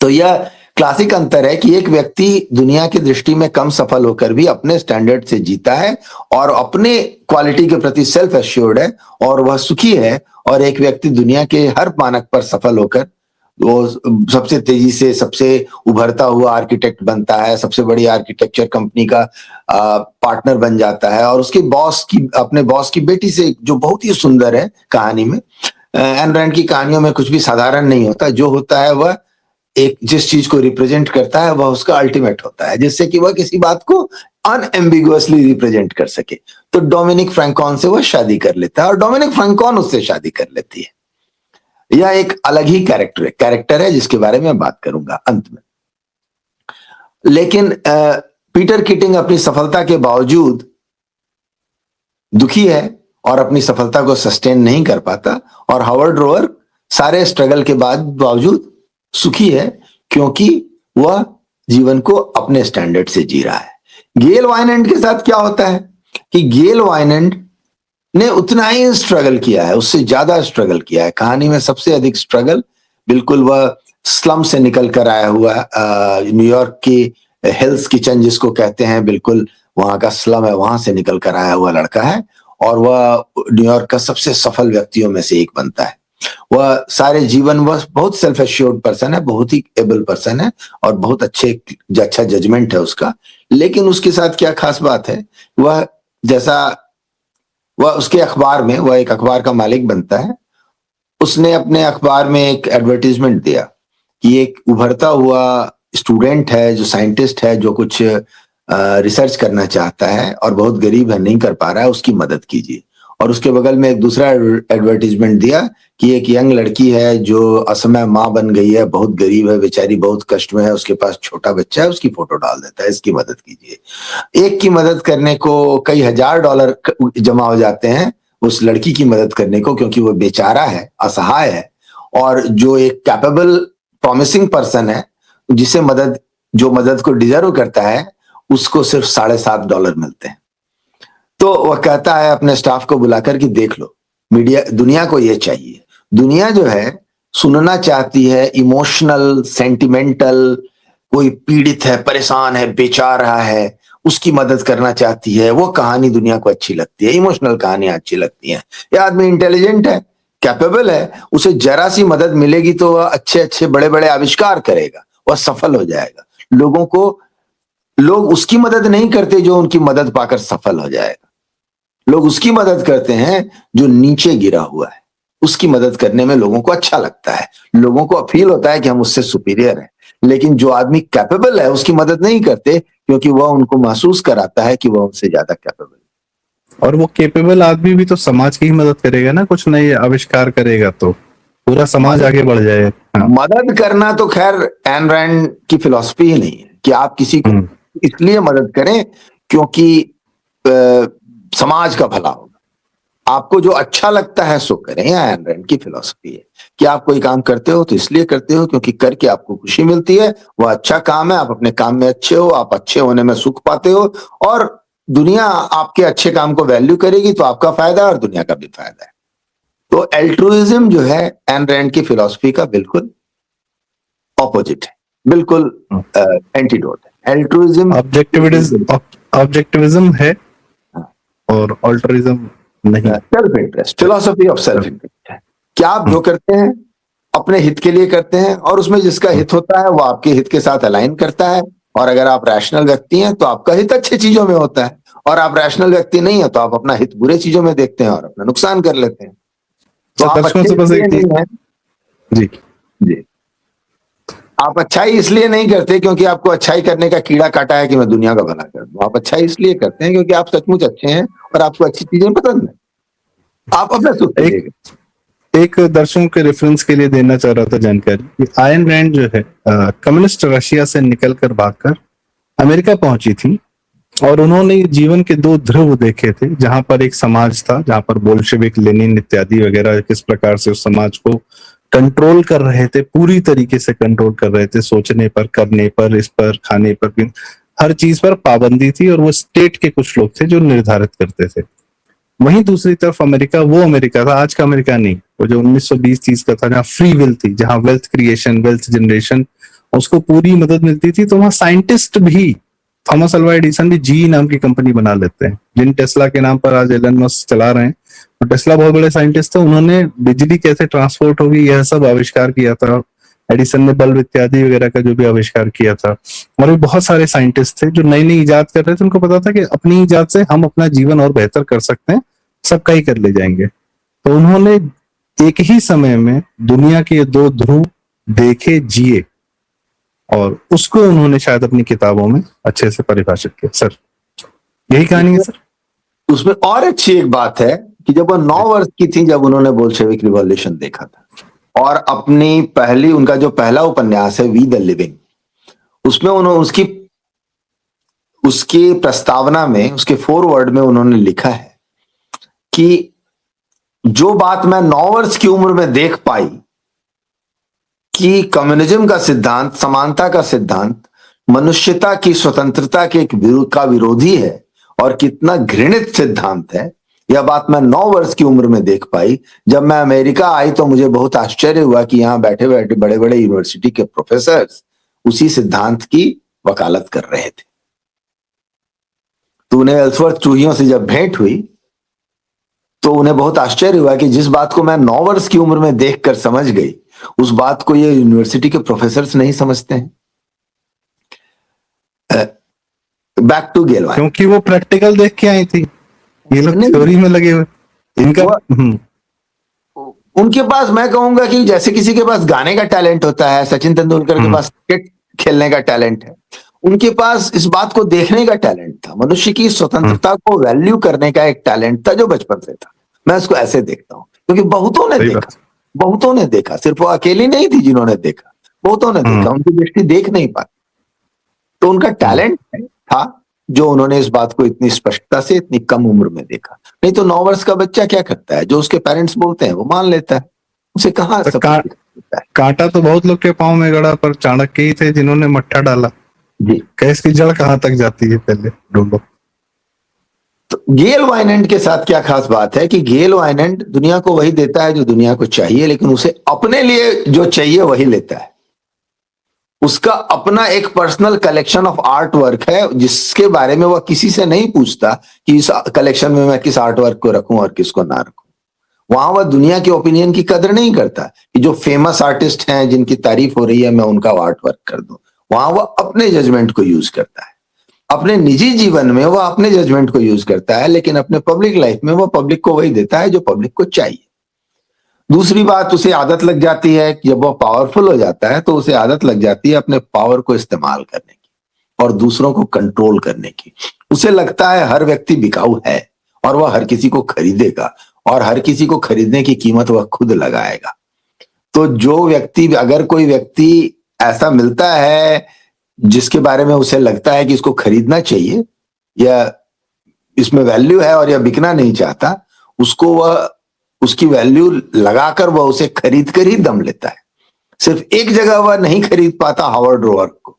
तो यह क्लासिक अंतर है कि एक व्यक्ति दुनिया की दृष्टि में कम सफल होकर भी अपने स्टैंडर्ड से जीता है और अपने क्वालिटी के प्रति सेल्फ एश्योर्ड है और वह सुखी है, और एक व्यक्ति दुनिया के हर मानक पर सफल होकर वो सबसे तेजी से सबसे उभरता हुआ आर्किटेक्ट बनता है, सबसे बड़ी आर्किटेक्चर कंपनी का पार्टनर बन जाता है, और उसके बॉस की, अपने बॉस की बेटी से, जो बहुत ही सुंदर है कहानी में। एन रैंड की कहानियों में कुछ भी साधारण नहीं होता, जो होता है वह एक जिस चीज को रिप्रेजेंट करता है वह उसका अल्टीमेट होता है, जिससे कि वह किसी बात को अनएम्बिगुअसली रिप्रेजेंट कर सके। तो डोमिनिक फ्रैंकॉन से वह शादी कर लेता है और डोमिनिक फ्रैंकॉन उससे शादी कर लेती है। यह एक अलग ही कैरेक्टर है जिसके बारे में बात करूंगा अंत में। लेकिन पीटर किटिंग अपनी सफलता के बावजूद दुखी है और अपनी सफलता को सस्टेन नहीं कर पाता, और हावर्ड रोअर्क सारे स्ट्रगल के बावजूद सुखी है, क्योंकि वह जीवन को अपने स्टैंडर्ड से जी रहा है। गेल वाइनेंड के साथ क्या होता है कि गेल वाइनेंड ने उतना ही स्ट्रगल किया है, उससे ज्यादा स्ट्रगल किया है। कहानी में सबसे अधिक स्ट्रगल बिल्कुल वह स्लम से निकल कर आया हुआ न्यूयॉर्क की हेल्स किचन जिसको कहते हैं, बिल्कुल वहां का स्लम है, वहां से निकल कर आया हुआ लड़का है, और वह न्यूयॉर्क का सबसे सफल व्यक्तियों में से एक बनता है। वह सारे जीवन, वह बहुत सेल्फ एश्योर्ड पर्सन है, बहुत ही एबल पर्सन है, और बहुत अच्छा जजमेंट है उसका। लेकिन उसके साथ क्या खास बात है, वह जैसा वह उसके अखबार में, वह एक अखबार का मालिक बनता है। उसने अपने अखबार में एक एडवर्टीजमेंट दिया कि एक उभरता हुआ स्टूडेंट है, जो साइंटिस्ट है, जो कुछ रिसर्च करना चाहता है और बहुत गरीब है, नहीं कर पा रहा है, उसकी मदद कीजिए। और उसके बगल में एक दूसरा एडवर्टीजमेंट दिया कि एक यंग लड़की है जो असमय माँ बन गई है, बहुत गरीब है बेचारी, बहुत कष्ट में है, उसके पास छोटा बच्चा है, उसकी फोटो डाल देता है, इसकी मदद कीजिए। एक की मदद करने को कई $1000 जमा हो जाते हैं उस लड़की की मदद करने को, क्योंकि वो बेचारा है, असहाय है, और जो एक कैपेबल प्रॉमिसिंग पर्सन है, जिसे जो मदद को डिजर्व करता है, उसको सिर्फ $7.5 मिलते हैं। तो वह कहता है अपने स्टाफ को बुलाकर कि देख लो, मीडिया, दुनिया को ये चाहिए। दुनिया जो है सुनना चाहती है इमोशनल, सेंटिमेंटल, कोई पीड़ित है, परेशान है, बेचारा है, उसकी मदद करना चाहती है। वो कहानी दुनिया को अच्छी लगती है, इमोशनल कहानियां अच्छी लगती हैं। ये आदमी इंटेलिजेंट है, कैपेबल है, उसे जरा सी मदद मिलेगी तो वह अच्छे अच्छे बड़े बड़े आविष्कार करेगा, वह सफल हो जाएगा। लोग उसकी मदद नहीं करते जो उनकी मदद पाकर सफल हो जाएगा। लोग उसकी मदद करते हैं जो नीचे गिरा हुआ है, उसकी मदद करने में लोगों को अच्छा लगता है, लोगों को फील होता है कि हम उससे सुपीरियर हैं। लेकिन जो आदमी कैपेबल है उसकी मदद नहीं करते, क्योंकि वह उनको महसूस कराता है कि वह उनसे ज्यादा कैपेबल है। और वो केपेबल आदमी भी तो समाज की ही मदद करेगा ना, कुछ नए आविष्कार करेगा तो पूरा समाज आगे बढ़ जाएगा। हाँ। मदद करना तो खैर एन रैंड की फिलॉसफी ही नहीं है कि आप किसी को इसलिए मदद करें क्योंकि समाज का भला होगा। आपको जो अच्छा लगता है सो करें। एन रैंड की फिलॉसफी है कि आप कोई काम करते हो तो इसलिए करते हो क्योंकि करके आपको खुशी मिलती है, वह अच्छा काम है, आप अपने काम में अच्छे हो, आप अच्छे होने में सुख पाते हो, और दुनिया आपके अच्छे काम को वैल्यू करेगी तो आपका फायदा और दुनिया का भी फायदा है। तो एल्ट्रुइज्म जो है एन रैंड की फिलॉसफी का बिल्कुल ऑपोजिट है, बिल्कुल एंटीडोट है। एल्ट्रुइज्म ऑब्जेक्टिविज्म है और अल्ट्रुइज्म नहीं। Self interest, philosophy of self interest है कि आप जो करते हैं अपने हित के लिए करते हैं और उसमें जिसका हित होता है वो आपके हित के साथ अलाइन करता है। और अगर आप रैशनल व्यक्ति हैं तो आपका हित अच्छी चीजों में होता है, और आप रैशनल व्यक्ति नहीं है तो आप अपना हित बुरे चीजों में देखते हैं और अपना नुकसान कर लेते हैं। तो आप अच्छे इसलिए नहीं हैं जी जी, आप अच्छाई इसलिए नहीं करते क्योंकि आपको अच्छाई करने का कीड़ा काटा है कि मैं दुनिया का भला कर दूं। आप अच्छाई इसलिए करते हैं क्योंकि आप सचमुच अच्छे हैं और आपको अच्छी चीजें पसंद है। आप अपने सुख के लिए। एक दर्शकों के रेफरेंस के लिए देना चाह रहा था जानकारी, आयन रैंड जो है कम्युनिस्ट रशिया से निकलकर भागकर अमेरिका पहुंची थी और उन्होंने जीवन के दो ध्रुव देखे थे, जहां पर एक समाज था जहां पर बोल्शेविक, लेनिन इत्यादि वगैरह किस प्रकार से उस समाज को कंट्रोल कर रहे थे, पूरी तरीके से कंट्रोल कर रहे थे, सोचने पर, करने पर, इस पर, खाने पर, हर चीज पर पाबंदी थी और वो स्टेट के कुछ लोग थे जो निर्धारित करते थे। वहीं दूसरी तरफ अमेरिका वो अमेरिका था, आज का अमेरिका नहीं, वो जो 1920-30 का था, जहाँ फ्री विल थी, जहाँ वेल्थ क्रिएशन, वेल्थ जनरेशन, उसको पूरी मदद मिलती थी। तो वहाँ साइंटिस्ट भी, थॉमस अल्वा एडिसन भी जी नाम की कंपनी बना लेते हैं, जिन टेस्ला के नाम पर आज एलन मस्क चला रहे हैं। तो टेस्ला बहुत बड़े साइंटिस्ट थे, उन्होंने बिजली कैसे ट्रांसपोर्ट होगी यह सब आविष्कार किया था। एडिसन ने बल्ब इत्यादि वगैरह का जो भी आविष्कार किया था। और भी बहुत सारे साइंटिस्ट थे जो नई नई इजाद कर रहे थे, उनको पता था कि अपनी इजाद से हम अपना जीवन और बेहतर कर सकते हैं, सबका ही कर ले जाएंगे। तो उन्होंने एक ही समय में दुनिया के दो ध्रुव देखे, जिए, और उसको उन्होंने शायद अपनी किताबों में अच्छे से परिभाषित किया। सर यही कहानी है सर। उसमें और अच्छी एक बात है कि जब वो 9 वर्ष की थी जब उन्होंने बोल्शेविक रिवॉल्यूशन देखा था, और अपनी पहली, उनका जो पहला उपन्यास है वी द लिविंग, उसमें उन्होंने उसकी प्रस्तावना में, उसके फोरवर्ड में उन्होंने लिखा है कि जो बात मैं 9 वर्ष की उम्र में देख पाई कि कम्युनिज्म का सिद्धांत, समानता का सिद्धांत, मनुष्यता की स्वतंत्रता के का विरोधी है और कितना घृणित सिद्धांत है, यह बात मैं 9 वर्ष की उम्र में देख पाई। जब मैं अमेरिका आई तो मुझे बहुत आश्चर्य हुआ कि यहाँ बैठे बैठे बड़े बड़े यूनिवर्सिटी के प्रोफेसर उसी सिद्धांत की वकालत कर रहे थे। तो उन्हें एल्सवर्थ चूहियों से जब भेंट हुई तो उन्हें बहुत आश्चर्य हुआ कि जिस बात को मैं 9 वर्ष की उम्र में देखकर समझ गई, उस बात को ये यूनिवर्सिटी के प्रोफेसर नहीं समझते हैं। बैक टू गेल, क्योंकि वो प्रैक्टिकल देख के आई थी, ये लोग थ्योरी में लगे हुए इनका। उनके पास, मैं कहूंगा कि जैसे किसी के पास गाने का टैलेंट होता है, सचिन तेंदुलकर के पास क्रिकेट खेलने का टैलेंट है, उनके पास इस बात को देखने का टैलेंट था, मनुष्य की स्वतंत्रता को वैल्यू करने का एक टैलेंट था जो बचपन से था। मैं उसको ऐसे देखता हूं क्योंकि बहुतों ने देखा, सिर्फ वो अकेली नहीं थी जिन्होंने देखा, बहुतों ने देखा, उनकी दृष्टि देख नहीं पाती। तो उनका टैलेंट था जो उन्होंने इस बात को इतनी स्पष्टता से इतनी कम उम्र में देखा। नहीं तो 9 वर्ष का बच्चा क्या करता है, जो उसके पेरेंट्स बोलते हैं वो मान लेता है, उसे कहाँ तो कांटा तो बहुत लोग के पांव में गड़ा, पर चाणक्य ही थे जिन्होंने मट्ठा डाला जी। कैस की जड़ कहां तक जाती है पहले ढूंढो। तो गेल वाइनेंट के साथ क्या खास बात है कि गेल वाइनेंट दुनिया को वही देता है जो दुनिया को चाहिए, लेकिन उसे अपने लिए जो चाहिए वही लेता है। उसका अपना एक personal collection of art work है जिसके बारे में वह किसी से नहीं पूछता कि इस कलेक्शन में मैं किस आर्ट वर्क को रखूं और किसको ना रखूं। वहां वह दुनिया के ओपिनियन की कदर नहीं करता कि जो फेमस आर्टिस्ट हैं जिनकी तारीफ हो रही है मैं उनका आर्ट वर्क कर दूं। वहां वह अपने जजमेंट को यूज करता है, अपने निजी जीवन में वह अपने जजमेंट को यूज करता है, लेकिन अपने पब्लिक लाइफ में वह पब्लिक को वही देता है जो पब्लिक को चाहिए। दूसरी बात, उसे आदत लग जाती है कि जब वह पावरफुल हो जाता है तो उसे आदत लग जाती है अपने पावर को इस्तेमाल करने की और दूसरों को कंट्रोल करने की। उसे लगता है हर व्यक्ति बिकाऊ है और वह हर किसी को खरीदेगा और हर किसी को खरीदने की कीमत वह खुद लगाएगा। तो जो व्यक्ति, अगर कोई व्यक्ति ऐसा मिलता है जिसके बारे में उसे लगता है कि इसको खरीदना चाहिए या इसमें वैल्यू है और यह बिकना नहीं चाहता, उसको वह उसकी वैल्यू लगाकर वह उसे खरीद कर ही दम लेता है। सिर्फ एक जगह वह नहीं खरीद पाता, हावर्ड रोवर को।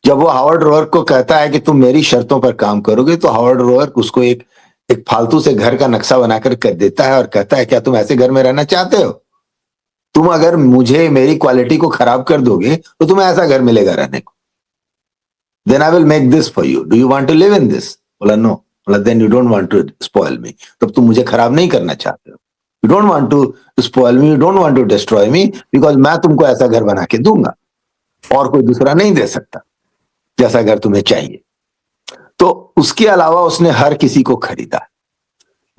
जब वो हावर्ड रोवर्क को कहता है कि तुम मेरी शर्तों पर काम करोगे, तो हावर्ड रोवर्क उसको एक फालतू से घर का नक्शा बनाकर कर देता है और कहता है क्या तुम ऐसे घर में रहना चाहते हो? तुम अगर मुझे मेरी क्वालिटी को खराब कर दोगे तो तुम्हें ऐसा घर मिलेगा रहने को। Then I will make this for you, do you want to live in this? बोला नो। बोला then you don't want to spoil me, तब तुम मुझे खराब नहीं करना चाहते हो। You don't want to spoil me, you don't want to destroy me, because मैं तुमको ऐसा घर बना के दूंगा और कोई दूसरा नहीं दे सकता जैसा घर तुम्हें चाहिए। तो उसके अलावा उसने हर किसी को खरीदा,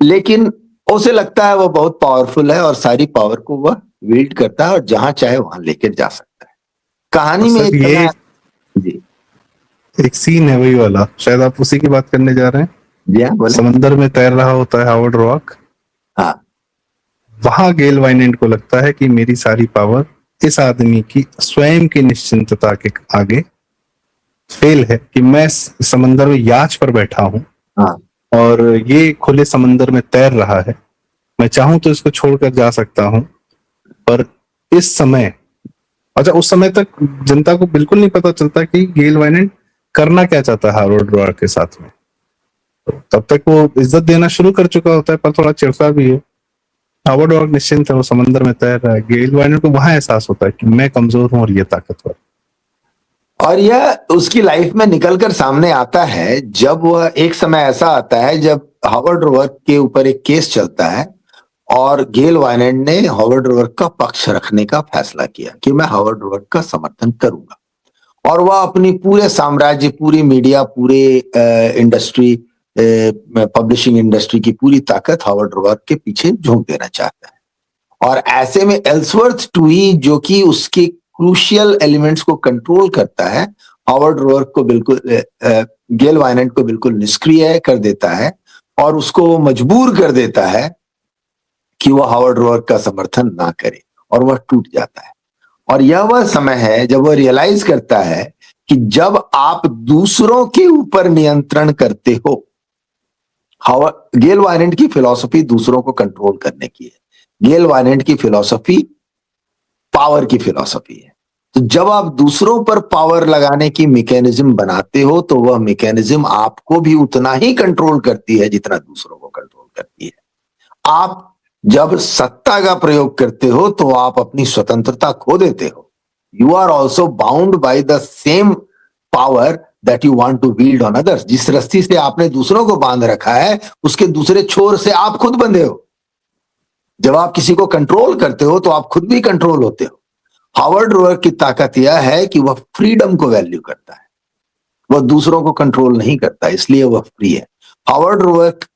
लेकिन उसे लगता है वो बहुत पावरफुल है और सारी पावर को वह विल्ड करता है और जहां चाहे वहां लेकर जा सकता है। कहानी में सर एक ये जी एक सीन है वही वाला, शायद आप उसी की बात करने जा रहे हैं। जी हाँ बोले। समंदर में तैर रहा होता है हावर्ड रॉक, हाँ वहां गेल वाइनेंट को लगता है कि मेरी सारी पावर इस आदमी की स्वयं की निश्चिंतता के आगे फेल है, कि मैं समंदर में याच पर बैठा हूं हाँ और ये खुले समंदर में तैर रहा है। मैं चाहूं तो इसको छोड़कर जा सकता हूं, पर इस समय, अच्छा उस समय तक जनता को बिल्कुल नहीं पता चलता कि गेल वाइनेंट करना क्या चाहता है हावर्ड रॉक के साथ में। तो तब तक वो इज्जत देना शुरू कर चुका होता है, पर थोड़ा चिढ़ता भी है। हावर्ड रॉक निश्चिंत है, वो समंदर में तैर रहा है। गेल वाइनेंट को वहां एहसास होता है कि मैं कमजोर हूं और ये ताकतवर। और यह उसकी लाइफ में निकलकर सामने आता है जब वह एक समय ऐसा आता है जब हावर्ड रोवर्क के ऊपर एक केस चलता है और गेल वाइनेंट ने हावर्ड रोवर्क का पक्ष रखने का फैसला किया कि मैं हावर्ड रोवर्क का समर्थन करूंगा, और वह अपनी पूरे साम्राज्य, पूरी मीडिया, पूरे इंडस्ट्री, पब्लिशिंग इंडस्ट्री की पूरी ताकत हावर्ड रोवर्क के पीछे झोंक देना चाहता है। और ऐसे में एल्सवर्थ टूई, जो कि उसके क्रूशियल एलिमेंट्स को कंट्रोल करता है, हावर्ड रोवर्क को बिल्कुल गेल वाइनेंट को बिल्कुल निष्क्रिय कर देता है और उसको मजबूर कर देता है कि वह हावर्ड रोवर्क का समर्थन ना करे, और वह टूट जाता है। और यह वह समय है जब वह रियलाइज करता है कि जब आप दूसरों के ऊपर नियंत्रण करते हो, गेल वाइनेंट की फिलॉसफी दूसरों को कंट्रोल करने की है, गेल वाइनेंट की फिलॉसफी पावर की फिलॉसफी है। तो जब आप दूसरों पर पावर लगाने की मैकेनिज्म बनाते हो तो वह मैकेनिज्म आपको भी उतना ही कंट्रोल करती है जितना दूसरों को कंट्रोल करती है। आप जब सत्ता का प्रयोग करते हो तो आप अपनी स्वतंत्रता खो देते हो। You are also bound by the same power that you want to wield on others. जिस रस्सी से आपने दूसरों को बांध रखा है, उसके दूसरे छोर से आप खुद बंधे हो। जब आप किसी को कंट्रोल करते हो तो आप खुद भी कंट्रोल होते हो। हावर्ड रोवर्क की ताकत यह है कि वह फ्रीडम को वैल्यू करता है, वह दूसरों को कंट्रोल नहीं करता, इसलिए वह फ्री है। हावर्ड रोवर्क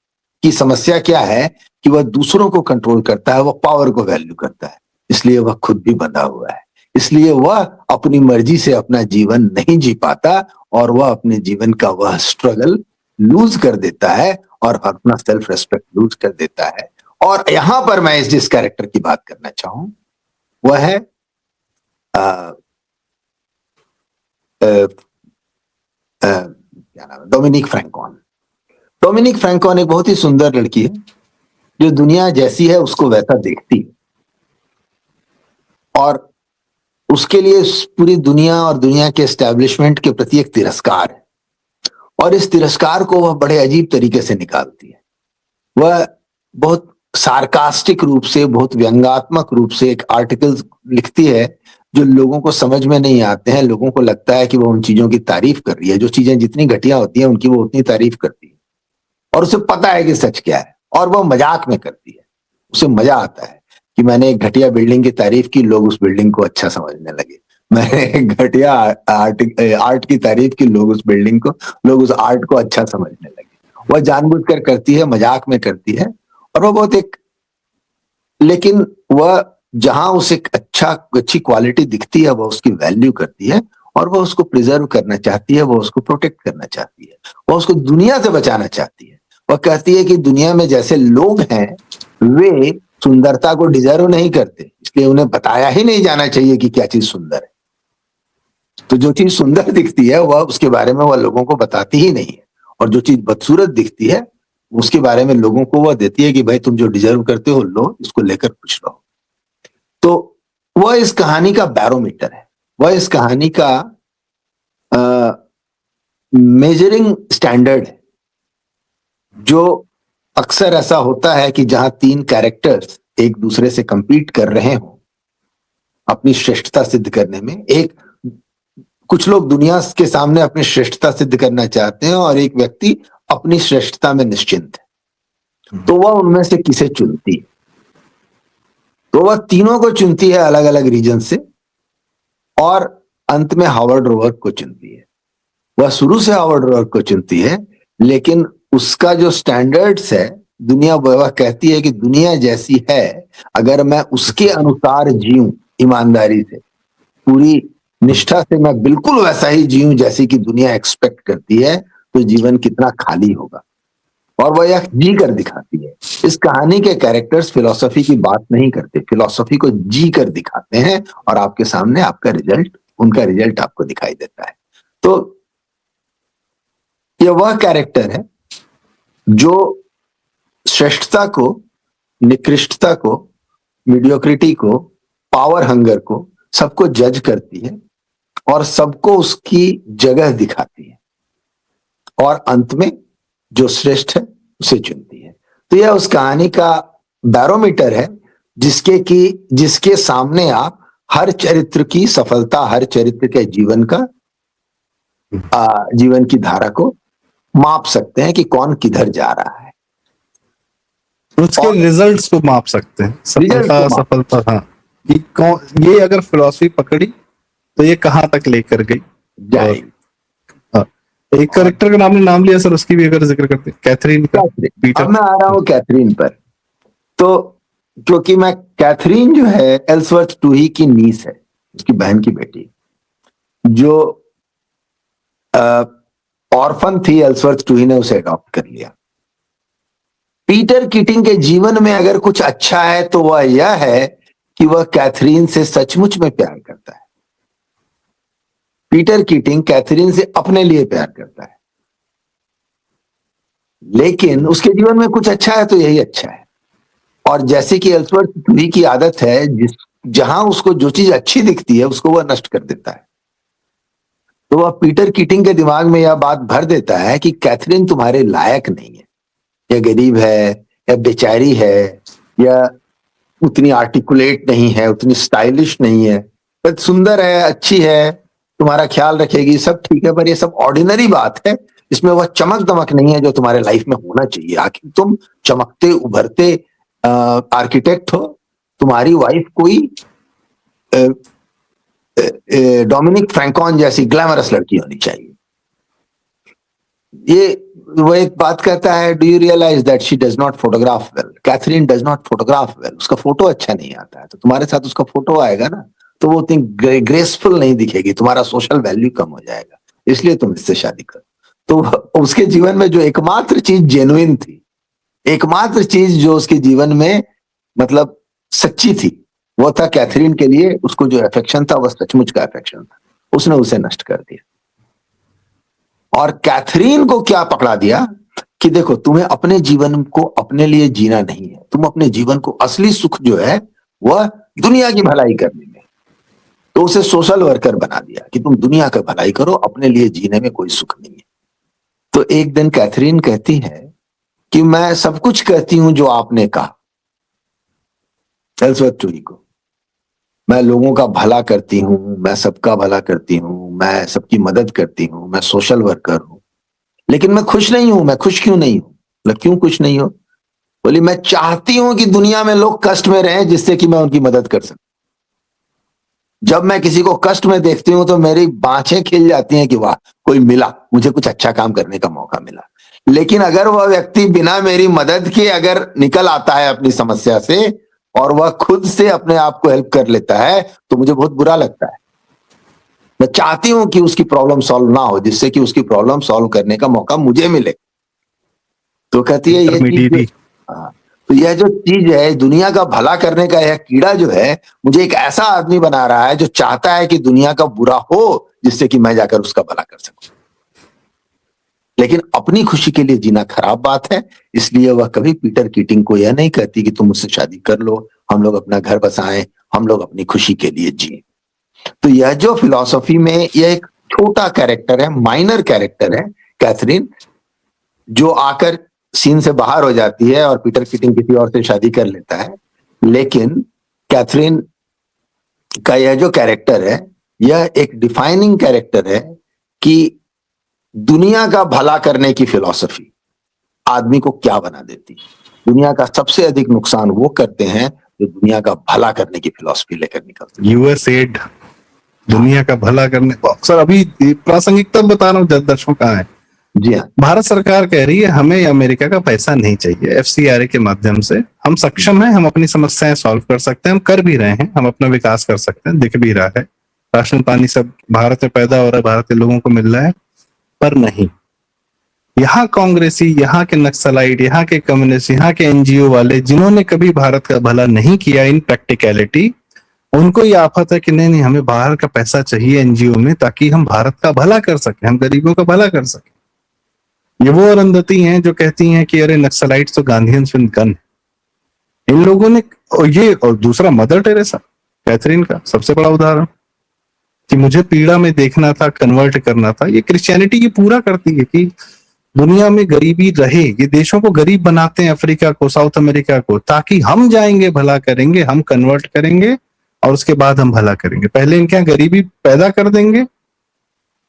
की समस्या क्या है कि वह दूसरों को कंट्रोल करता है, वह पावर को वैल्यू करता है, इसलिए वह खुद भी बंधा हुआ है। इसलिए वह अपनी मर्जी से अपना जीवन नहीं जी पाता और वह अपने जीवन का वह स्ट्रगल लूज कर देता है और अपना सेल्फ रेस्पेक्ट लूज कर देता है। और यहां पर मैं जिस कैरेक्टर की बात करना चाहूं वह है क्या नाम है, डोमिनिक फ्रैंकॉन। डोमिनिक फ्रैंकॉन एक बहुत ही सुंदर लड़की है जो दुनिया जैसी है उसको वैसा देखती है, और उसके लिए पूरी दुनिया और दुनिया के एस्टेब्लिशमेंट के प्रति एक तिरस्कार है, और इस तिरस्कार को वह बड़े अजीब तरीके से निकालती है। वह बहुत सार्कास्टिक रूप से, बहुत व्यंग्यात्मक रूप से एक आर्टिकल लिखती है जो लोगों को समझ में नहीं आते हैं। लोगों को लगता है कि वो उन चीजों की तारीफ कर रही है, जो चीजें जितनी घटिया होती हैं उनकी वो उतनी तारीफ करती है, और उसे पता है कि सच क्या है, और वह मजाक में करती है। उसे मजा आता है कि मैंने एक घटिया बिल्डिंग की तारीफ की, लोग उस बिल्डिंग को अच्छा समझने लगे। मैंने एक घटिया आर्ट की तारीफ की, लोग उस आर्ट को अच्छा समझने लगे। वह जानबूझकर करती है, मजाक में करती है, और वह बहुत एक, लेकिन वह जहां उसे अच्छी क्वालिटी दिखती है वह उसकी वैल्यू करती है, और वह उसको प्रिजर्व करना चाहती है, वह उसको प्रोटेक्ट करना चाहती है, वह उसको दुनिया से बचाना चाहती है। वह कहती है कि दुनिया में जैसे लोग हैं वे सुंदरता को डिजर्व नहीं करते, इसलिए उन्हें बताया ही नहीं जाना चाहिए कि क्या चीज सुंदर है। तो जो चीज सुंदर दिखती है वह उसके बारे में वह लोगों को बताती ही नहीं है, और जो चीज बदसूरत दिखती है उसके बारे में लोगों को वह देती है कि भाई तुम जो डिजर्व करते हो लो, इसको लेकर खुश रहो। तो वह इस कहानी का बैरोमीटर है, वह इस कहानी का मेजरिंग स्टैंडर्ड है, जो अक्सर ऐसा होता है कि जहां तीन कैरेक्टर्स एक दूसरे से compete कर रहे हो अपनी श्रेष्ठता सिद्ध करने में। एक कुछ लोग दुनिया के सामने अपनी श्रेष्ठता सिद्ध करना चाहते हैं और एक व्यक्ति अपनी श्रेष्ठता में निश्चिंत है, तो वह उनमें से किसे चुनती है? तो वह तीनों को चुनती है अलग अलग रीजन से, और अंत में हावर्ड रोवर्क को चुनती है। वह शुरू से हावर्ड रोवर्क को चुनती है, लेकिन उसका जो स्टैंडर्ड्स है, दुनिया वह कहती है कि दुनिया जैसी है, अगर मैं उसके अनुसार जीऊं, ईमानदारी से, पूरी निष्ठा से मैं बिल्कुल वैसा ही जीऊं जैसी कि दुनिया एक्सपेक्ट करती है, तो जीवन कितना खाली होगा। और वह यह जी कर दिखाती है। इस कहानी के कैरेक्टर्स फिलॉसफी की बात नहीं करते, फिलॉसफी को जी कर दिखाते हैं, और आपके सामने आपका रिजल्ट, उनका रिजल्ट आपको दिखाई देता है। तो यह वह कैरेक्टर है जो श्रेष्ठता को, निकृष्टता को, मीडियोक्रिटी को, पावर हंगर को, सबको जज करती है और सबको उसकी जगह दिखाती है, और अंत में जो श्रेष्ठ है उसे चुनती है। तो यह उस कहानी का बैरोमीटर है जिसके सामने आप हर चरित्र की सफलता, हर चरित्र के जीवन का जीवन की धारा को माप सकते हैं कि कौन किधर जा रहा है। उसके रिजल्ट्स को माप सकते हैं, सफलता हाँ, कि कौन, ये अगर फिलॉसफी पकड़ी तो ये कहाँ तक लेकर गई जाएगी। एक कैरेक्टर का नाम लिया सर, उसकी भी अगर जिक्र करते हैं, कैथरीन का, पीटर। अब मैं आ रहा हूं कैथरीन पर। तो क्योंकि मैं, कैथरीन जो है एल्सवर्थ टूही की नीस है, उसकी बहन की बेटी, जो ऑर्फन थी। एल्सवर्थ टूही ने उसे अडॉप्ट कर लिया। पीटर कीटिंग के जीवन में अगर कुछ अच्छा है तो वह यह है कि वह कैथरीन से सचमुच में प्यार करता है। पीटर कीटिंग कैथरीन से अपने लिए प्यार करता है, लेकिन उसके जीवन में कुछ अच्छा है तो यही अच्छा है। और जैसे कि एल्सवर्थ टूही की आदत है, जहां उसको जो चीज अच्छी दिखती है उसको वह नष्ट कर देता है। तो वह पीटर कीटिंग के दिमाग में यह बात भर देता है कि कैथरीन तुम्हारे लायक नहीं है, या गरीब है, या बेचारी है, या उतनी आर्टिकुलेट नहीं है, उतनी स्टाइलिश नहीं है, पर सुंदर है, अच्छी है, तुम्हारा ख्याल रखेगी, सब ठीक है, पर ये सब ऑर्डिनरी बात है। इसमें वह चमक दमक नहीं है जो तुम्हारे लाइफ में होना चाहिए। आखिर तुम चमकते उभरते आर्किटेक्ट हो, तुम्हारी वाइफ कोई डोमिनिक फ्रैंकॉन जैसी ग्लैमरस लड़की होनी चाहिए। ये वो एक बात कहता है, do you realize that she does not photograph well. Catherine does not photograph well. उसका फोटो अच्छा नहीं आता है, तो तुम्हारे साथ उसका फोटो आएगा ना, तो वो उतनी ग्रेसफुल नहीं दिखेगी, तुम्हारा सोशल वैल्यू कम हो जाएगा, इसलिए तुम इससे शादी करो। तो उसके जीवन में जो एकमात्र चीज जेन्युइन थी, एकमात्र चीज जो उसके जीवन में मतलब सच्ची थी, वो था कैथरीन के लिए उसको जो अफेक्शन था, वह सचमुच का अफेक्शन था। उसने उसे नष्ट कर दिया। और कैथरीन को क्या पकड़ा दिया कि देखो, तुम्हें अपने जीवन को अपने लिए जीना नहीं है, तुम अपने जीवन को, असली सुख जो है वह दुनिया की भलाई करने में। तो उसे सोशल वर्कर बना दिया कि तुम दुनिया का भलाई करो, अपने लिए जीने में कोई सुख नहीं है। तो एक दिन कैथरीन कहती है कि मैं सब कुछ कहती हूं जो आपने कहा एल्सवर्थ टूही को, मैं लोगों का भला करती हूं, मैं सबका भला करती हूं, मैं सबकी मदद करती हूं, मैं सोशल वर्कर हूं, लेकिन मैं खुश नहीं हूं। मैं खुश क्यों नहीं हूं? मतलब क्यों खुश नहीं हो? बोली, मैं चाहती हूं कि दुनिया में लोग कष्ट में रहें जिससे कि मैं उनकी मदद कर सकूं। जब मैं किसी को कष्ट में देखती हूं तो मेरी बाँछें खिल जाती हैं कि वाह, कोई मिला, मुझे कुछ अच्छा काम करने का मौका मिला। लेकिन अगर वह व्यक्ति बिना मेरी मदद के अगर निकल आता है अपनी समस्या से, और वह खुद से अपने आप को हेल्प कर लेता है, तो मुझे बहुत बुरा लगता है। मैं चाहती हूं कि उसकी प्रॉब्लम सॉल्व ना हो, जिससे कि उसकी प्रॉब्लम सॉल्व करने का मौका मुझे मिले। तो कहती है ये चीज, तो यह जो चीज है, दुनिया का भला करने का यह कीड़ा जो है, मुझे एक ऐसा आदमी बना रहा है जो चाहता है कि दुनिया का बुरा हो, जिससे कि मैं जाकर उसका भला कर सकूं। लेकिन अपनी खुशी के लिए जीना खराब बात है, इसलिए वह कभी पीटर कीटिंग को यह नहीं कहती कि तुम मुझसे शादी कर लो, हम लोग अपना घर बसाएं, हम लोग अपनी खुशी के लिए जिए। तो यह जो फिलॉसफी में, यह एक छोटा कैरेक्टर है, माइनर कैरेक्टर है कैथरीन, जो आकर सीन से बाहर हो जाती है और पीटर कीटिंग किसी और से शादी कर लेता है। लेकिन कैथरीन का यह जो कैरेक्टर है, यह एक डिफाइनिंग कैरेक्टर है कि दुनिया का भला करने की फिलॉसफी आदमी को क्या बना देती है। दुनिया का सबसे अधिक नुकसान वो करते हैं जो दुनिया का भला करने की फिलॉसफी लेकर निकलते हैं। यूएसएड, दुनिया का भला करने, अक्सर अभी प्रासंगिकता बता रहा हूँ, दर्शकों कहाँ है। जी हाँ, भारत सरकार कह रही है हमें अमेरिका का पैसा नहीं चाहिए, एफसीआरए के माध्यम से हम सक्षम हैं, हम अपनी समस्याएं सॉल्व कर सकते हैं, हम कर भी रहे हैं, हम अपना विकास कर सकते हैं, दिख भी रहा है, राशन पानी सब भारत में पैदा हो रहा है, भारत के लोगों को मिल रहा है। पर नहीं, यहाँ कांग्रेसी, यहाँ के नक्सलाइट, यहाँ के कम्युनिस्ट, यहाँ के एनजीओ वाले जिन्होंने कभी भारत का भला नहीं किया इन प्रैक्टिकलिटी, उनको ये आफत है कि नहीं नहीं, हमें बाहर का पैसा चाहिए एनजीओ में ताकि हम भारत का भला कर सके, हम गरीबों का भला कर सके। ये वो अरुंधति हैं जो कहती हैं कि अरे नक्सलाइट तो गांधीयंस विद गन। इन लोगों ने, और ये, और दूसरा मदर टेरेसा, कैथरीन का सबसे बड़ा उदाहरण कि मुझे पीड़ा में देखना था, कन्वर्ट करना था। ये क्रिश्चियनिटी ये पूरा करती है कि दुनिया में गरीबी रहे, ये देशों को गरीब बनाते हैं, अफ्रीका को, साउथ अमेरिका को, ताकि हम जाएंगे, भला करेंगे, हम कन्वर्ट करेंगे और उसके बाद हम भला करेंगे। पहले इनके यहाँ गरीबी पैदा कर देंगे।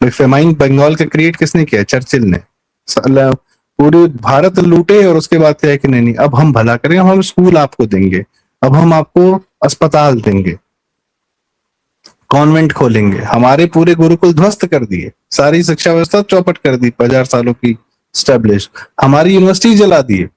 फेमाइन बंगाल का क्रिएट किसने किया? चर्चिल ने। पूरे भारत लूटे और उसके बाद क्या है कि नहीं नहीं, अब हम भला करेंगे, हम स्कूल आपको देंगे, अब हम आपको अस्पताल देंगे, कॉन्वेंट खोलेंगे, हमारे पूरे गुरुकुल ध्वस्त कर दिए, सारी शिक्षा व्यवस्था चौपट कर दी 50 सालों की स्टैब्लिश, हमारी यूनिवर्सिटी जला दिए,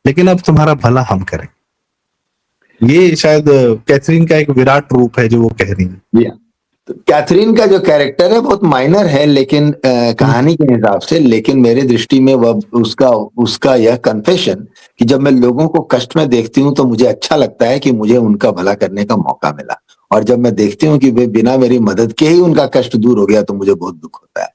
लेकिन अब तुम्हारा भला हम करेंगे। ये शायद कैथरीन का एक विराट रूप है जो वो कह रही है। तो कैथरीन का जो कैरेक्टर है बहुत माइनर है, लेकिन कहानी के हिसाब से, लेकिन मेरे दृष्टि में वह उसका यह कन्फेशन कि जब मैं लोगों को कष्ट में देखती हूँ तो मुझे अच्छा लगता है कि मुझे उनका भला करने का मौका मिला, और जब मैं देखती हूँ कि वे बिना मेरी मदद के ही उनका कष्ट दूर हो गया तो मुझे बहुत दुख होता है।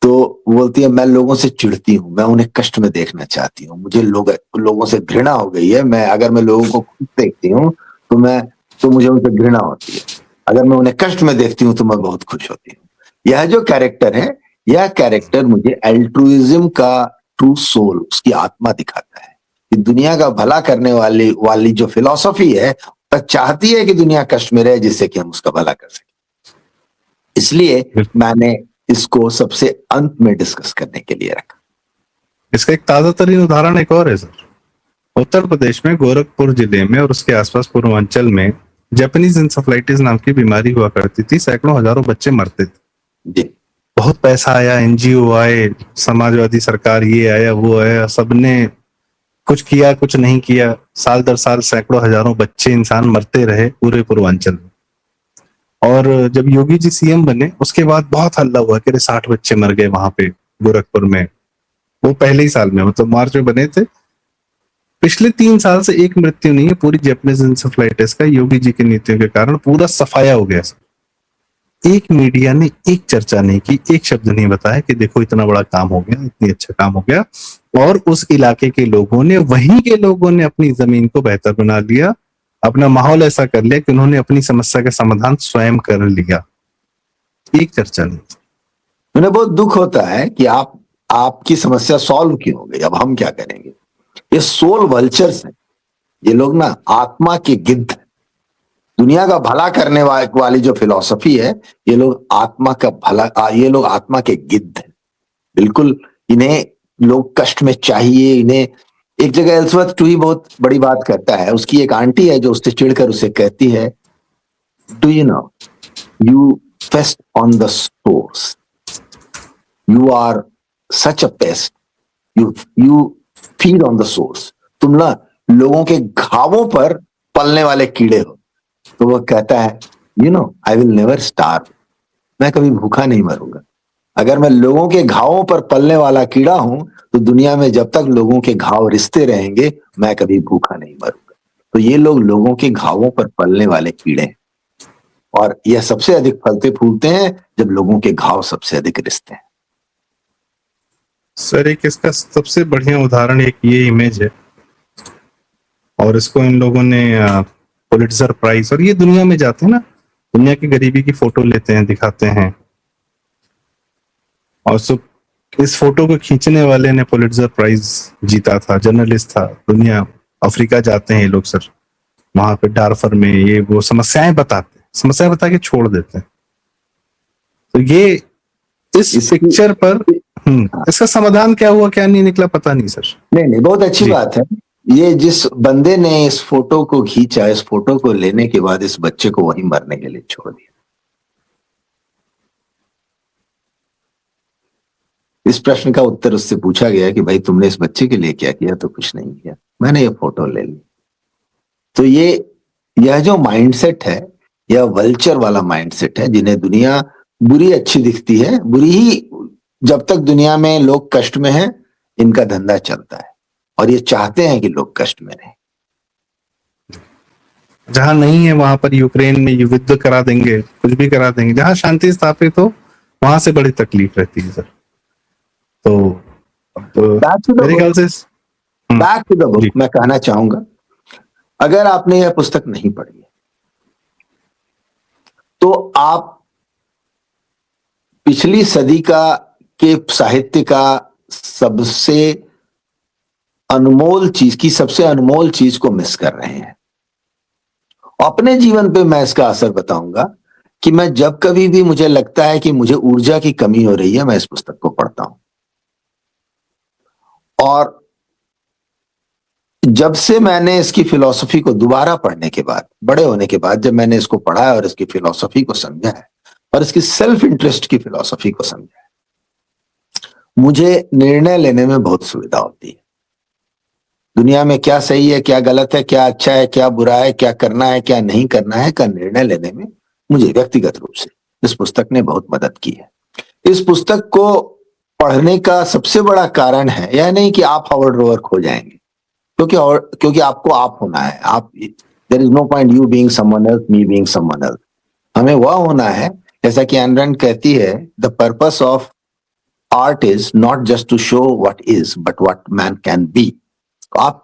तो बोलती है मैं लोगों से चिढ़ती हूँ, मैं उन्हें कष्ट में देखना चाहती हूँ, मुझे लोगों से घृणा हो गई है। मैं अगर मैं लोगों को खुश देखती हूँ तो मुझे उनसे घृणा होती है, अगर मैं उन्हें कष्ट में देखती हूँ तो मैं बहुत खुश होती हूँ। यह जो कैरेक्टर है, यह कैरेक्टर मुझे अल्ट्रुइज्म का ट्रू सोल, उसकी आत्मा दिखाता है कि दुनिया का भला करने वाली जो फिलॉसफी है वह चाहती है कि दुनिया कष्ट में रहे जिससे कि हम उसका भला कर सकें। इसलिए मैंने इसको सबसे अंत में डिस्कस करने के लिए रखा। इसका एक ताजा तरीन उदाहरण एक और है सर। उत्तर प्रदेश में गोरखपुर जिले में और उसके आसपास पूर्वांचल में जापानीज इंसेफेलाइटिस नाम की बीमारी हुआ करती थी, सैकड़ों हजारों बच्चे मरते थे जी। बहुत पैसा आया, एनजीओ आए, समाजवादी सरकार ये आया वो आया, सबने कुछ किया कुछ नहीं किया, साल दर साल सैकड़ों हजारों बच्चे इंसान मरते रहे पूरे पूर्वांचल में। और जब योगी जी सीएम बने उसके बाद बहुत हल्ला हुआ कि 60 बच्चे मर गए वहां पे गोरखपुर में, वो पहले ही साल में, मतलब मार्च में बने थे। पिछले 3 साल से एक मृत्यु नहीं है पूरी जापानीज इंसेफेलाइटिस का, योगी जी की नीतियों के कारण पूरा सफाया हो गया। एक मीडिया ने एक चर्चा नहीं की, एक शब्द नहीं बताया कि देखो इतना बड़ा काम हो गया, इतनी अच्छा काम हो गया। और उस इलाके के लोगों ने, वहीं के लोगों ने अपनी जमीन को बेहतर बना लिया, अपना माहौल ऐसा कर लिया कि उन्होंने अपनी समस्या का समाधान स्वयं कर लिया। एक चर्चा नहीं। उन्हें बहुत दुख होता है कि आपकी समस्या सॉल्व क्यों हो गई, अब हम क्या करेंगे। ये सोल वल्चर्स हैं, ये लोग ना आत्मा के गिद्ध हैं। दुनिया का भला करने वाली जो फिलॉसफी है, ये लोग आत्मा का भला, ये लोग आत्मा के गिद्ध हैं बिल्कुल। इन्हें लोग कष्ट में चाहिए। इन्हें एक जगह एल्सवर्थ टू ही बहुत बड़ी बात करता है, उसकी एक आंटी है जो उससे चिढ़कर उसे कहती है, do you know you feast on the source, you are such a pest, you feed on the source. तुम ना लोगों के घावों पर पलने वाले कीड़े हो। तो वो कहता है, you know I will never starve, मैं कभी भूखा नहीं मरूंगा। अगर मैं लोगों के घावों पर पलने वाला कीड़ा हूं तो दुनिया में जब तक लोगों के घाव रिश्ते रहेंगे मैं कभी भूखा नहीं मरूंगा। तो ये लोग लोगों के घावों पर पलने वाले कीड़े हैं, और यह सबसे अधिक फलते फूलते हैं जब लोगों के घाव सबसे अधिक रिश्ते हैं। सर एक इसका सबसे बढ़िया उदाहरण एक ये इमेज है, और इसको इन लोगों ने पुलिट्जर प्राइज, और ये दुनिया में जाते हैं ना, दुनिया की गरीबी की फोटो लेते हैं, दिखाते हैं, और इस फोटो को खींचने वाले ने पुलित्जर प्राइज जीता था, जर्नलिस्ट था। दुनिया अफ्रीका जाते हैं ये लोग सर, वहां पे डारफर में ये वो समस्याएं बता के छोड़ देते हैं। तो ये इस पिक्चर पर इसका समाधान क्या हुआ क्या नहीं निकला पता नहीं सर। नहीं, बहुत अच्छी बात है। ये जिस बंदे ने इस फोटो को खींचा, इस फोटो को लेने के बाद इस बच्चे को वहीं मरने के लिए छोड़ दिया। इस प्रश्न का उत्तर उससे पूछा गया कि भाई तुमने इस बच्चे के लिए क्या किया? तो कुछ नहीं किया, मैंने ये फोटो ले ली। तो यह जो माइंडसेट है, यह वल्चर वाला माइंडसेट है, जिन्हें दुनिया बुरी अच्छी दिखती है। बुरी ही, जब तक दुनिया में लोग कष्ट में हैं, इनका धंधा चलता है और ये चाहते हैं कि लोग कष्ट में रहें। जहां नहीं है वहां पर यूक्रेन में युद्ध करा देंगे, कुछ भी करा देंगे। जहां शांति स्थापित हो वहां से बड़ी तकलीफ रहती है सर। तो मेरे ख्याल से बैक टू द बुक मैं कहना चाहूंगा, अगर आपने यह पुस्तक नहीं पढ़ी है तो आप पिछली सदी के साहित्य का सबसे अनमोल चीज को मिस कर रहे हैं। अपने जीवन पे मैं इसका असर बताऊंगा कि मैं जब कभी भी मुझे लगता है कि मुझे ऊर्जा की कमी हो रही है, मैं इस पुस्तक को पढ़ता हूं। और जब से मैंने इसकी फिलॉसफी को दोबारा पढ़ने के बाद, बड़े होने के बाद, जब मैंने इसको पढ़ा है और इसकी फिलॉसफी को समझा है और इसकी सेल्फ इंटरेस्ट की फिलॉसफी को समझा है, मुझे निर्णय लेने में बहुत सुविधा होती है। दुनिया में क्या सही है, क्या गलत है, क्या अच्छा है, क्या बुरा है, क्या करना है, क्या नहीं करना है का निर्णय लेने में मुझे व्यक्तिगत रूप से इस पुस्तक ने बहुत मदद की है। इस पुस्तक को पढ़ने का सबसे बड़ा कारण है यह नहीं कि आप हावर्ड रोवर खो जाएंगे, क्योंकि आपको आप होना है। आप, there is no point you being someone else, me being someone else. हमें वह होना है, जैसा कि एन रैंड कहती है, the purpose of art is not just to show what is but what man can be. आप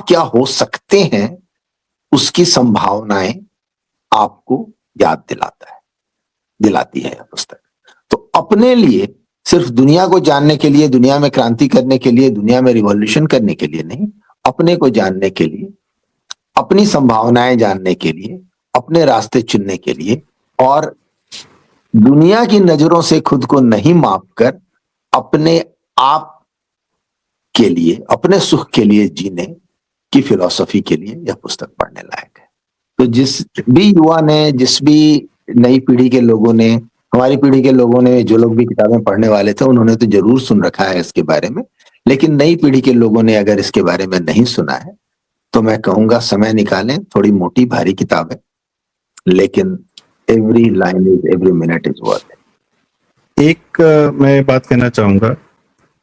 क्या हो सकते हैं, उसकी संभावनाएं आपको याद दिलाती है यह पुस्तक। तो अपने लिए, सिर्फ दुनिया को जानने के लिए, दुनिया में क्रांति करने के लिए, दुनिया में रिवॉल्यूशन करने के लिए नहीं, अपने को जानने के लिए, अपनी संभावनाएं जानने के लिए, अपने रास्ते चुनने के लिए और दुनिया की नजरों से खुद को नहीं मापकर अपने आप के लिए, अपने सुख के लिए जीने की फिलॉसफी के लिए यह पुस्तक पढ़ने लायक है। तो जिस भी युवा ने, जिस भी नई पीढ़ी के लोगों ने, हमारी पीढ़ी के लोगों ने, जो लोग भी किताबें पढ़ने वाले थे, उन्होंने तो जरूर सुन रखा है इसके बारे में। लेकिन नई पीढ़ी के लोगों ने अगर इसके बारे में नहीं सुना है तो मैं कहूंगा समय निकालें। थोड़ी मोटी भारी किताब है, लेकिन every line is, every minute is worth. एक मैं बात कहना चाहूंगा,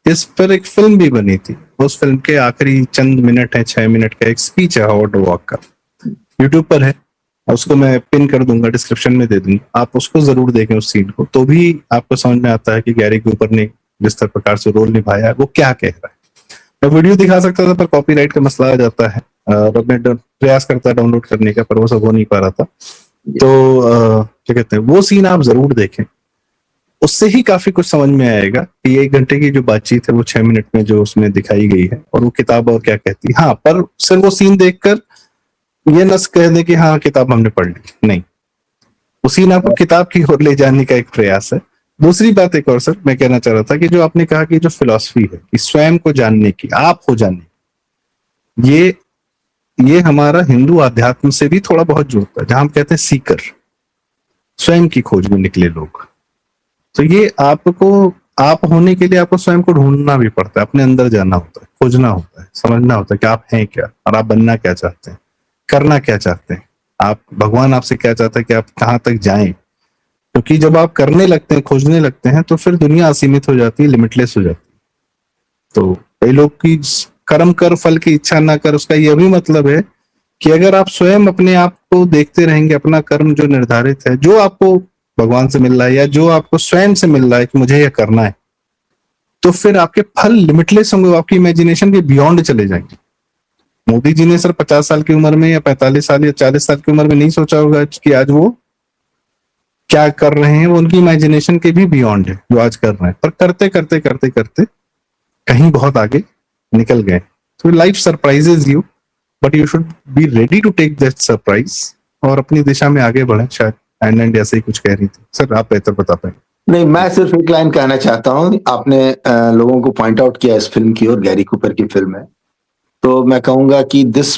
इस पर एक फिल्म भी बनी थी। उस फिल्म के आखिरी चंद मिनट है, 6 मिनट का एक स्पीच है हावर्ड वॉक का, यूट्यूब पर है, उसको मैं पिन कर दूंगा, डिस्क्रिप्शन में दे दूंगा, आप उसको जरूर देखें उस सीन को, तो भी आपको समझ में आता है कि गैरी कूपर ने जिस प्रकार से रोल निभाया है वो क्या कह रहा है। मैं वीडियो दिखा सकता था पर कॉपीराइट का मसला आ जाता है, और मैं प्रयास करता डाउनलोड करने का, पर वो सब हो नहीं पा रहा था। तो क्या कहते हैं, वो सीन आप जरूर देखें, उससे ही काफी कुछ समझ में आएगा कि 1 घंटे की जो बातचीत है वो 6 मिनट में जो उसमें दिखाई गई है, और वो किताब और क्या कहती है। हाँ, पर सिर्फ वो सीन देखकर ये न कह दें कि हाँ किताब हमने पढ़ ली, नहीं, वो सीन आपको किताब की ओर ले जाने का एक प्रयास है। दूसरी बात एक और सर मैं कहना चाह रहा था कि जो आपने कहा कि जो फिलॉसफी है कि स्वयं को जानने की, आप हो जानने, ये हमारा हिंदू आध्यात्म से भी थोड़ा बहुत जुड़ता है, जहां हम कहते हैं सीकर, स्वयं की खोज में निकले लोग। तो ये आपको, आप होने के लिए आपको स्वयं को ढूंढना भी पड़ता है, अपने अंदर जाना होता है, खोजना होता है, समझना होता है कि आप हैं क्या और आप बनना क्या चाहते हैं, करना क्या चाहते हैं, आप, भगवान आपसे क्या चाहता है कि आप कहाँ तक जाएं। क्योंकि जब आप करने लगते हैं, खोजने लगते हैं, तो फिर दुनिया असीमित हो जाती है, लिमिटलेस हो जाती है। तो कई लोग की कर्म कर फल की इच्छा ना कर, उसका यह भी मतलब है कि अगर आप स्वयं अपने आप को देखते रहेंगे, अपना कर्म जो निर्धारित है, जो आपको भगवान से मिल रहा है या जो आपको स्वयं से मिल रहा है कि मुझे यह करना है, तो फिर आपके फल लिमिटलेस होंगे, आपकी इमेजिनेशन के बियॉन्ड चले जाएंगे। मोदी जी ने सर 50 साल की उम्र में या 45 साल या 40 साल की उम्र में नहीं सोचा होगा कि आज वो क्या कर रहे हैं वो उनकी इमेजिनेशन के भी बियॉन्ड है जो आज कर रहे हैं, पर करते करते करते करते कहीं बहुत आगे निकल गए। तो life surprises you, but you should be ready to take that surprise और अपनी दिशा में आगे बढ़े। शायद एंड ऐसे ही कुछ कह रही थी सर, आप बेहतर बता पाएंगे। नहीं, मैं सिर्फ एक लाइन कहना चाहता हूँ। आपने लोगों को पॉइंट आउट किया इस फिल्म की ओर, गैरी कूपर की फिल्म है, तो मैं कहूंगा कि this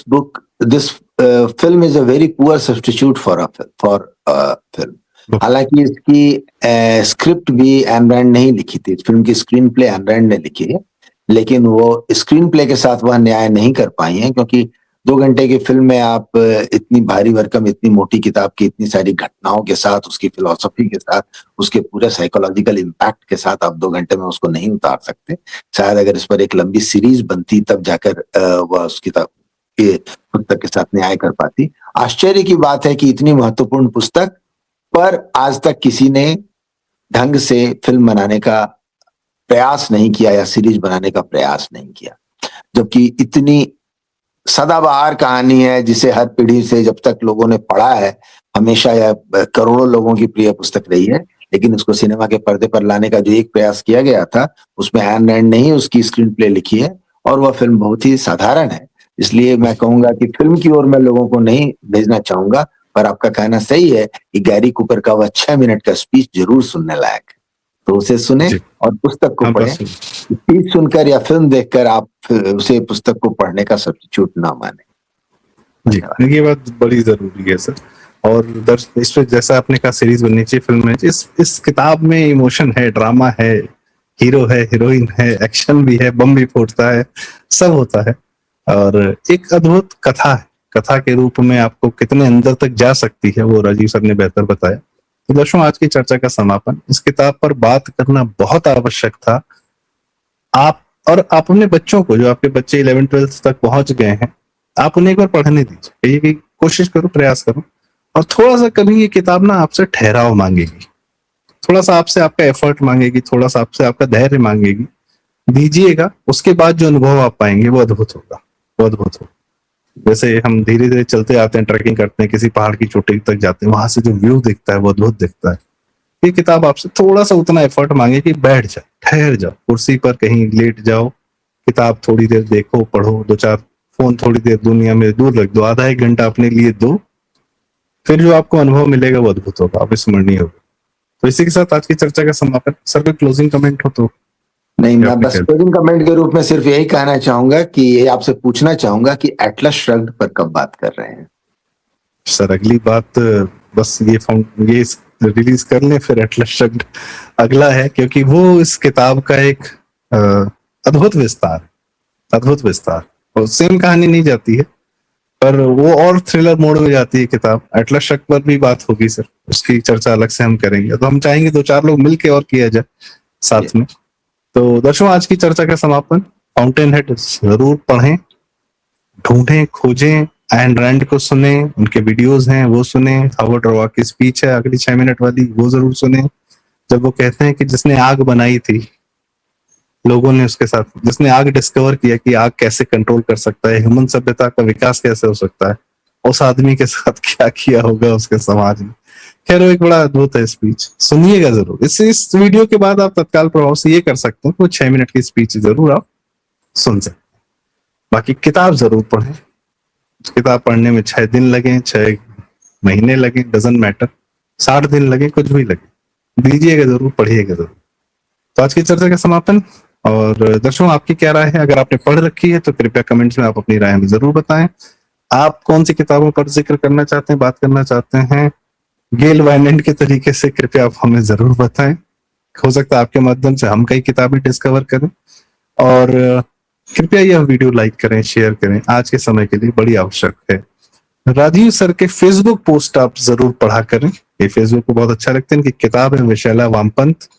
film is a very poor substitute for film. हालांकि इसकी स्क्रिप्ट भी एन रैंड नहीं लिखी थी, इस फिल्म की स्क्रीन प्ले एन रैंड ने लिखी है, लेकिन वो स्क्रीन प्ले के साथ वह न्याय नहीं कर पाई है, क्योंकि 2 घंटे की फिल्म में आप इतनी भारी भरकम, इतनी मोटी किताब की इतनी सारी घटनाओं के साथ, उसकी फिलॉसफी के साथ, उसके पूरे साइकोलॉजिकल इम्पैक्ट के साथ आप 2 घंटे में उसको नहीं उतार सकते। शायद अगर इस पर एक लंबी सीरीज बनती तब जाकर वह उस किताब के पुस्तक के साथ न्याय कर पाती। आश्चर्य की बात है कि इतनी महत्वपूर्ण पुस्तक पर आज तक किसी ने ढंग से फिल्म बनाने का प्रयास नहीं किया या सीरीज बनाने का प्रयास नहीं किया, जबकि इतनी सदाबहार कहानी है जिसे हर पीढ़ी से जब तक लोगों ने पढ़ा है, हमेशा यह करोड़ों लोगों की प्रिय पुस्तक रही है, लेकिन उसको सिनेमा के पर्दे पर लाने का जो एक प्रयास किया गया था उसमें एन रैंड ने ही उसकी स्क्रीन प्ले लिखी है और वह फिल्म बहुत ही साधारण है। इसलिए मैं कहूंगा कि फिल्म की ओर मैं लोगों को नहीं भेजना चाहूंगा, पर आपका कहना सही है कि गैरी कूपर का वह 6 मिनट का स्पीच जरूर सुनने लायक है, तो उसे सुने और पुस्तक को पढ़ें। स्पीच सुनकर या फिल्म देखकर आप उसे पुस्तक को पढ़ने का सब्स्टिट्यूट ना माने। जी, ये बात बड़ी जरूरी है सर। और इस पे जैसा आपने कहा सीरीज बननी चाहिए फिल्म में, इस किताब में इमोशन है, ड्रामा है, हीरो है, हीरोइन है, एक्शन भी है, बम भी फूटता है, सब होता है और एक अद्भुत कथा है। कथा के रूप में आपको कितने अंदर तक जा सकती है वो राजीव सर ने बेहतर बताया। तो दर्शकों, आज की चर्चा का समापन, इस किताब पर बात करना बहुत आवश्यक था। आप अपने बच्चों को, जो आपके बच्चे 11-12 तक पहुंच गए हैं, आप उन्हें एक बार पढ़ने दीजिए, कहिए कि कोशिश करो, प्रयास करो और थोड़ा सा कभी ये किताब ना आपसे ठहराव मांगेगी, थोड़ा सा आपसे आपका एफर्ट मांगेगी, थोड़ा सा आपसे आपका धैर्य मांगेगी, दीजिएगा। उसके बाद जो अनुभव आप पाएंगे वो अद्भुत होगा, वो अद्भुत होगा। जैसे हम धीरे धीरे चलते आते हैं, ट्रैकिंग करते हैं, किसी पहाड़ की चोटी तक जाते हैं, वहां से जो व्यू दिखता है वो अद्भुत दिखता है। ये किताब आपसे थोड़ा सा उतना एफर्ट मांगे कि बैठ जाओ, ठहर जाओ, कुर्सी पर कहीं लेट जाओ, किताब थोड़ी देर देखो, पढ़ो, 2-4 फोन थोड़ी देर दुनिया में दूर रख दो, आधा 1 घंटा अपने लिए दो, फिर जो आपको अनुभव मिलेगा वो अद्भुत होगा, अविस्मरणीय होगा। तो इसी के साथ आज की चर्चा का समापन। सर कोई क्लोजिंग कमेंट हो तो? नहीं, मैं बस क्लोजिंग कमेंट के रूप में सिर्फ यही कहना चाहूंगा कि ये आपसे पूछना चाहूंगा कि एटलस श्रग्ड पर कब बात कर रहे हैं? सर अगली बात बस ये रिलीज कर लें, फिर एटलस श्रग्ड अगला है, क्योंकि वो इस किताब का एक अद्भुत विस्तार और सेम कहानी नहीं जाती है, पर वो और थ्रिलर मोड में जाती है किताब। एटलस श्रग्ड पर भी बात होगी सर, उसकी चर्चा अलग से हम करेंगे। तो हम चाहेंगे 2-4 लोग मिलके और किया जाए साथ में। तो दर्शकों, आज की चर्चा का समापन, फाउंटेन हेड जरूर पढ़ें, ढूंढें, खोजें, एन रैंड को सुने, उनके वीडियोस हैं वो सुने, हावर्ड रोआक की स्पीच है अगली 6 मिनट वाली, वो जरूर सुने, जब वो कहते हैं कि जिसने आग बनाई थी, लोगों ने उसके साथ, जिसने आग डिस्कवर किया कि आग कैसे कंट्रोल कर सकता है, ह्यूमन सभ्यता का विकास कैसे हो सकता है, उस आदमी के साथ क्या किया होगा उसके समाज में। खैर, वो एक बड़ा अद्भुत है स्पीच, सुनिएगा जरूर। इस वीडियो के बाद आप तत्काल प्रभाव से ये कर सकते हैं, वो 6 मिनट की स्पीच जरूर आप सुन सकते हैं। बाकी किताब जरूर पढ़ें, किताब पढ़ने में 6 दिन लगे, 6 महीने लगे, डजंट मैटर, 60 दिन लगे, कुछ भी लगे, दीजिएगा जरूर, पढ़िएगा जरूर। तो आज की चर्चा का समापन। और दर्शकों, आपकी क्या राय है? अगर आपने पढ़ रखी है तो कृपया कमेंट्स में आप अपनी राय हमें जरूर बताएं। आप कौन सी किताबों पर जिक्र करना चाहते हैं, बात करना चाहते हैं, गेल वाइनेंट के तरीके से, कृपया आप हमें जरूर बताएं। हो सकता है आपके माध्यम से हम कई किताबें डिस्कवर करें। और कृपया यह वीडियो लाइक करें, शेयर करें, आज के समय के लिए बड़ी आवश्यक है। राजीव सर के फेसबुक पोस्ट आप जरूर पढ़ा करें, ये फेसबुक को बहुत अच्छा लगता है। इनकी किताब है विशाला वामपंथ,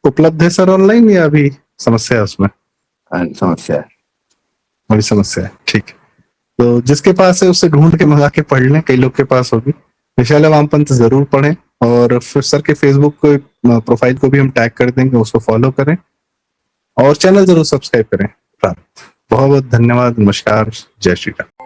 उपलब्ध है सर ऑनलाइन या अभी समस्या है उसमें? समस्या है, बड़ी समस्या है, ठीक है। तो जिसके पास है उससे ढूंढ के मंगा के पढ़ लें, कई लोग के पास होगी। विशाला वामपंथ जरूर पढ़ें और फिर सर के फेसबुक को प्रोफाइल को भी हम टैग कर देंगे, उसको फॉलो करें और चैनल जरूर सब्सक्राइब करें। बहुत बहुत धन्यवाद, नमस्कार, जय श्री राम।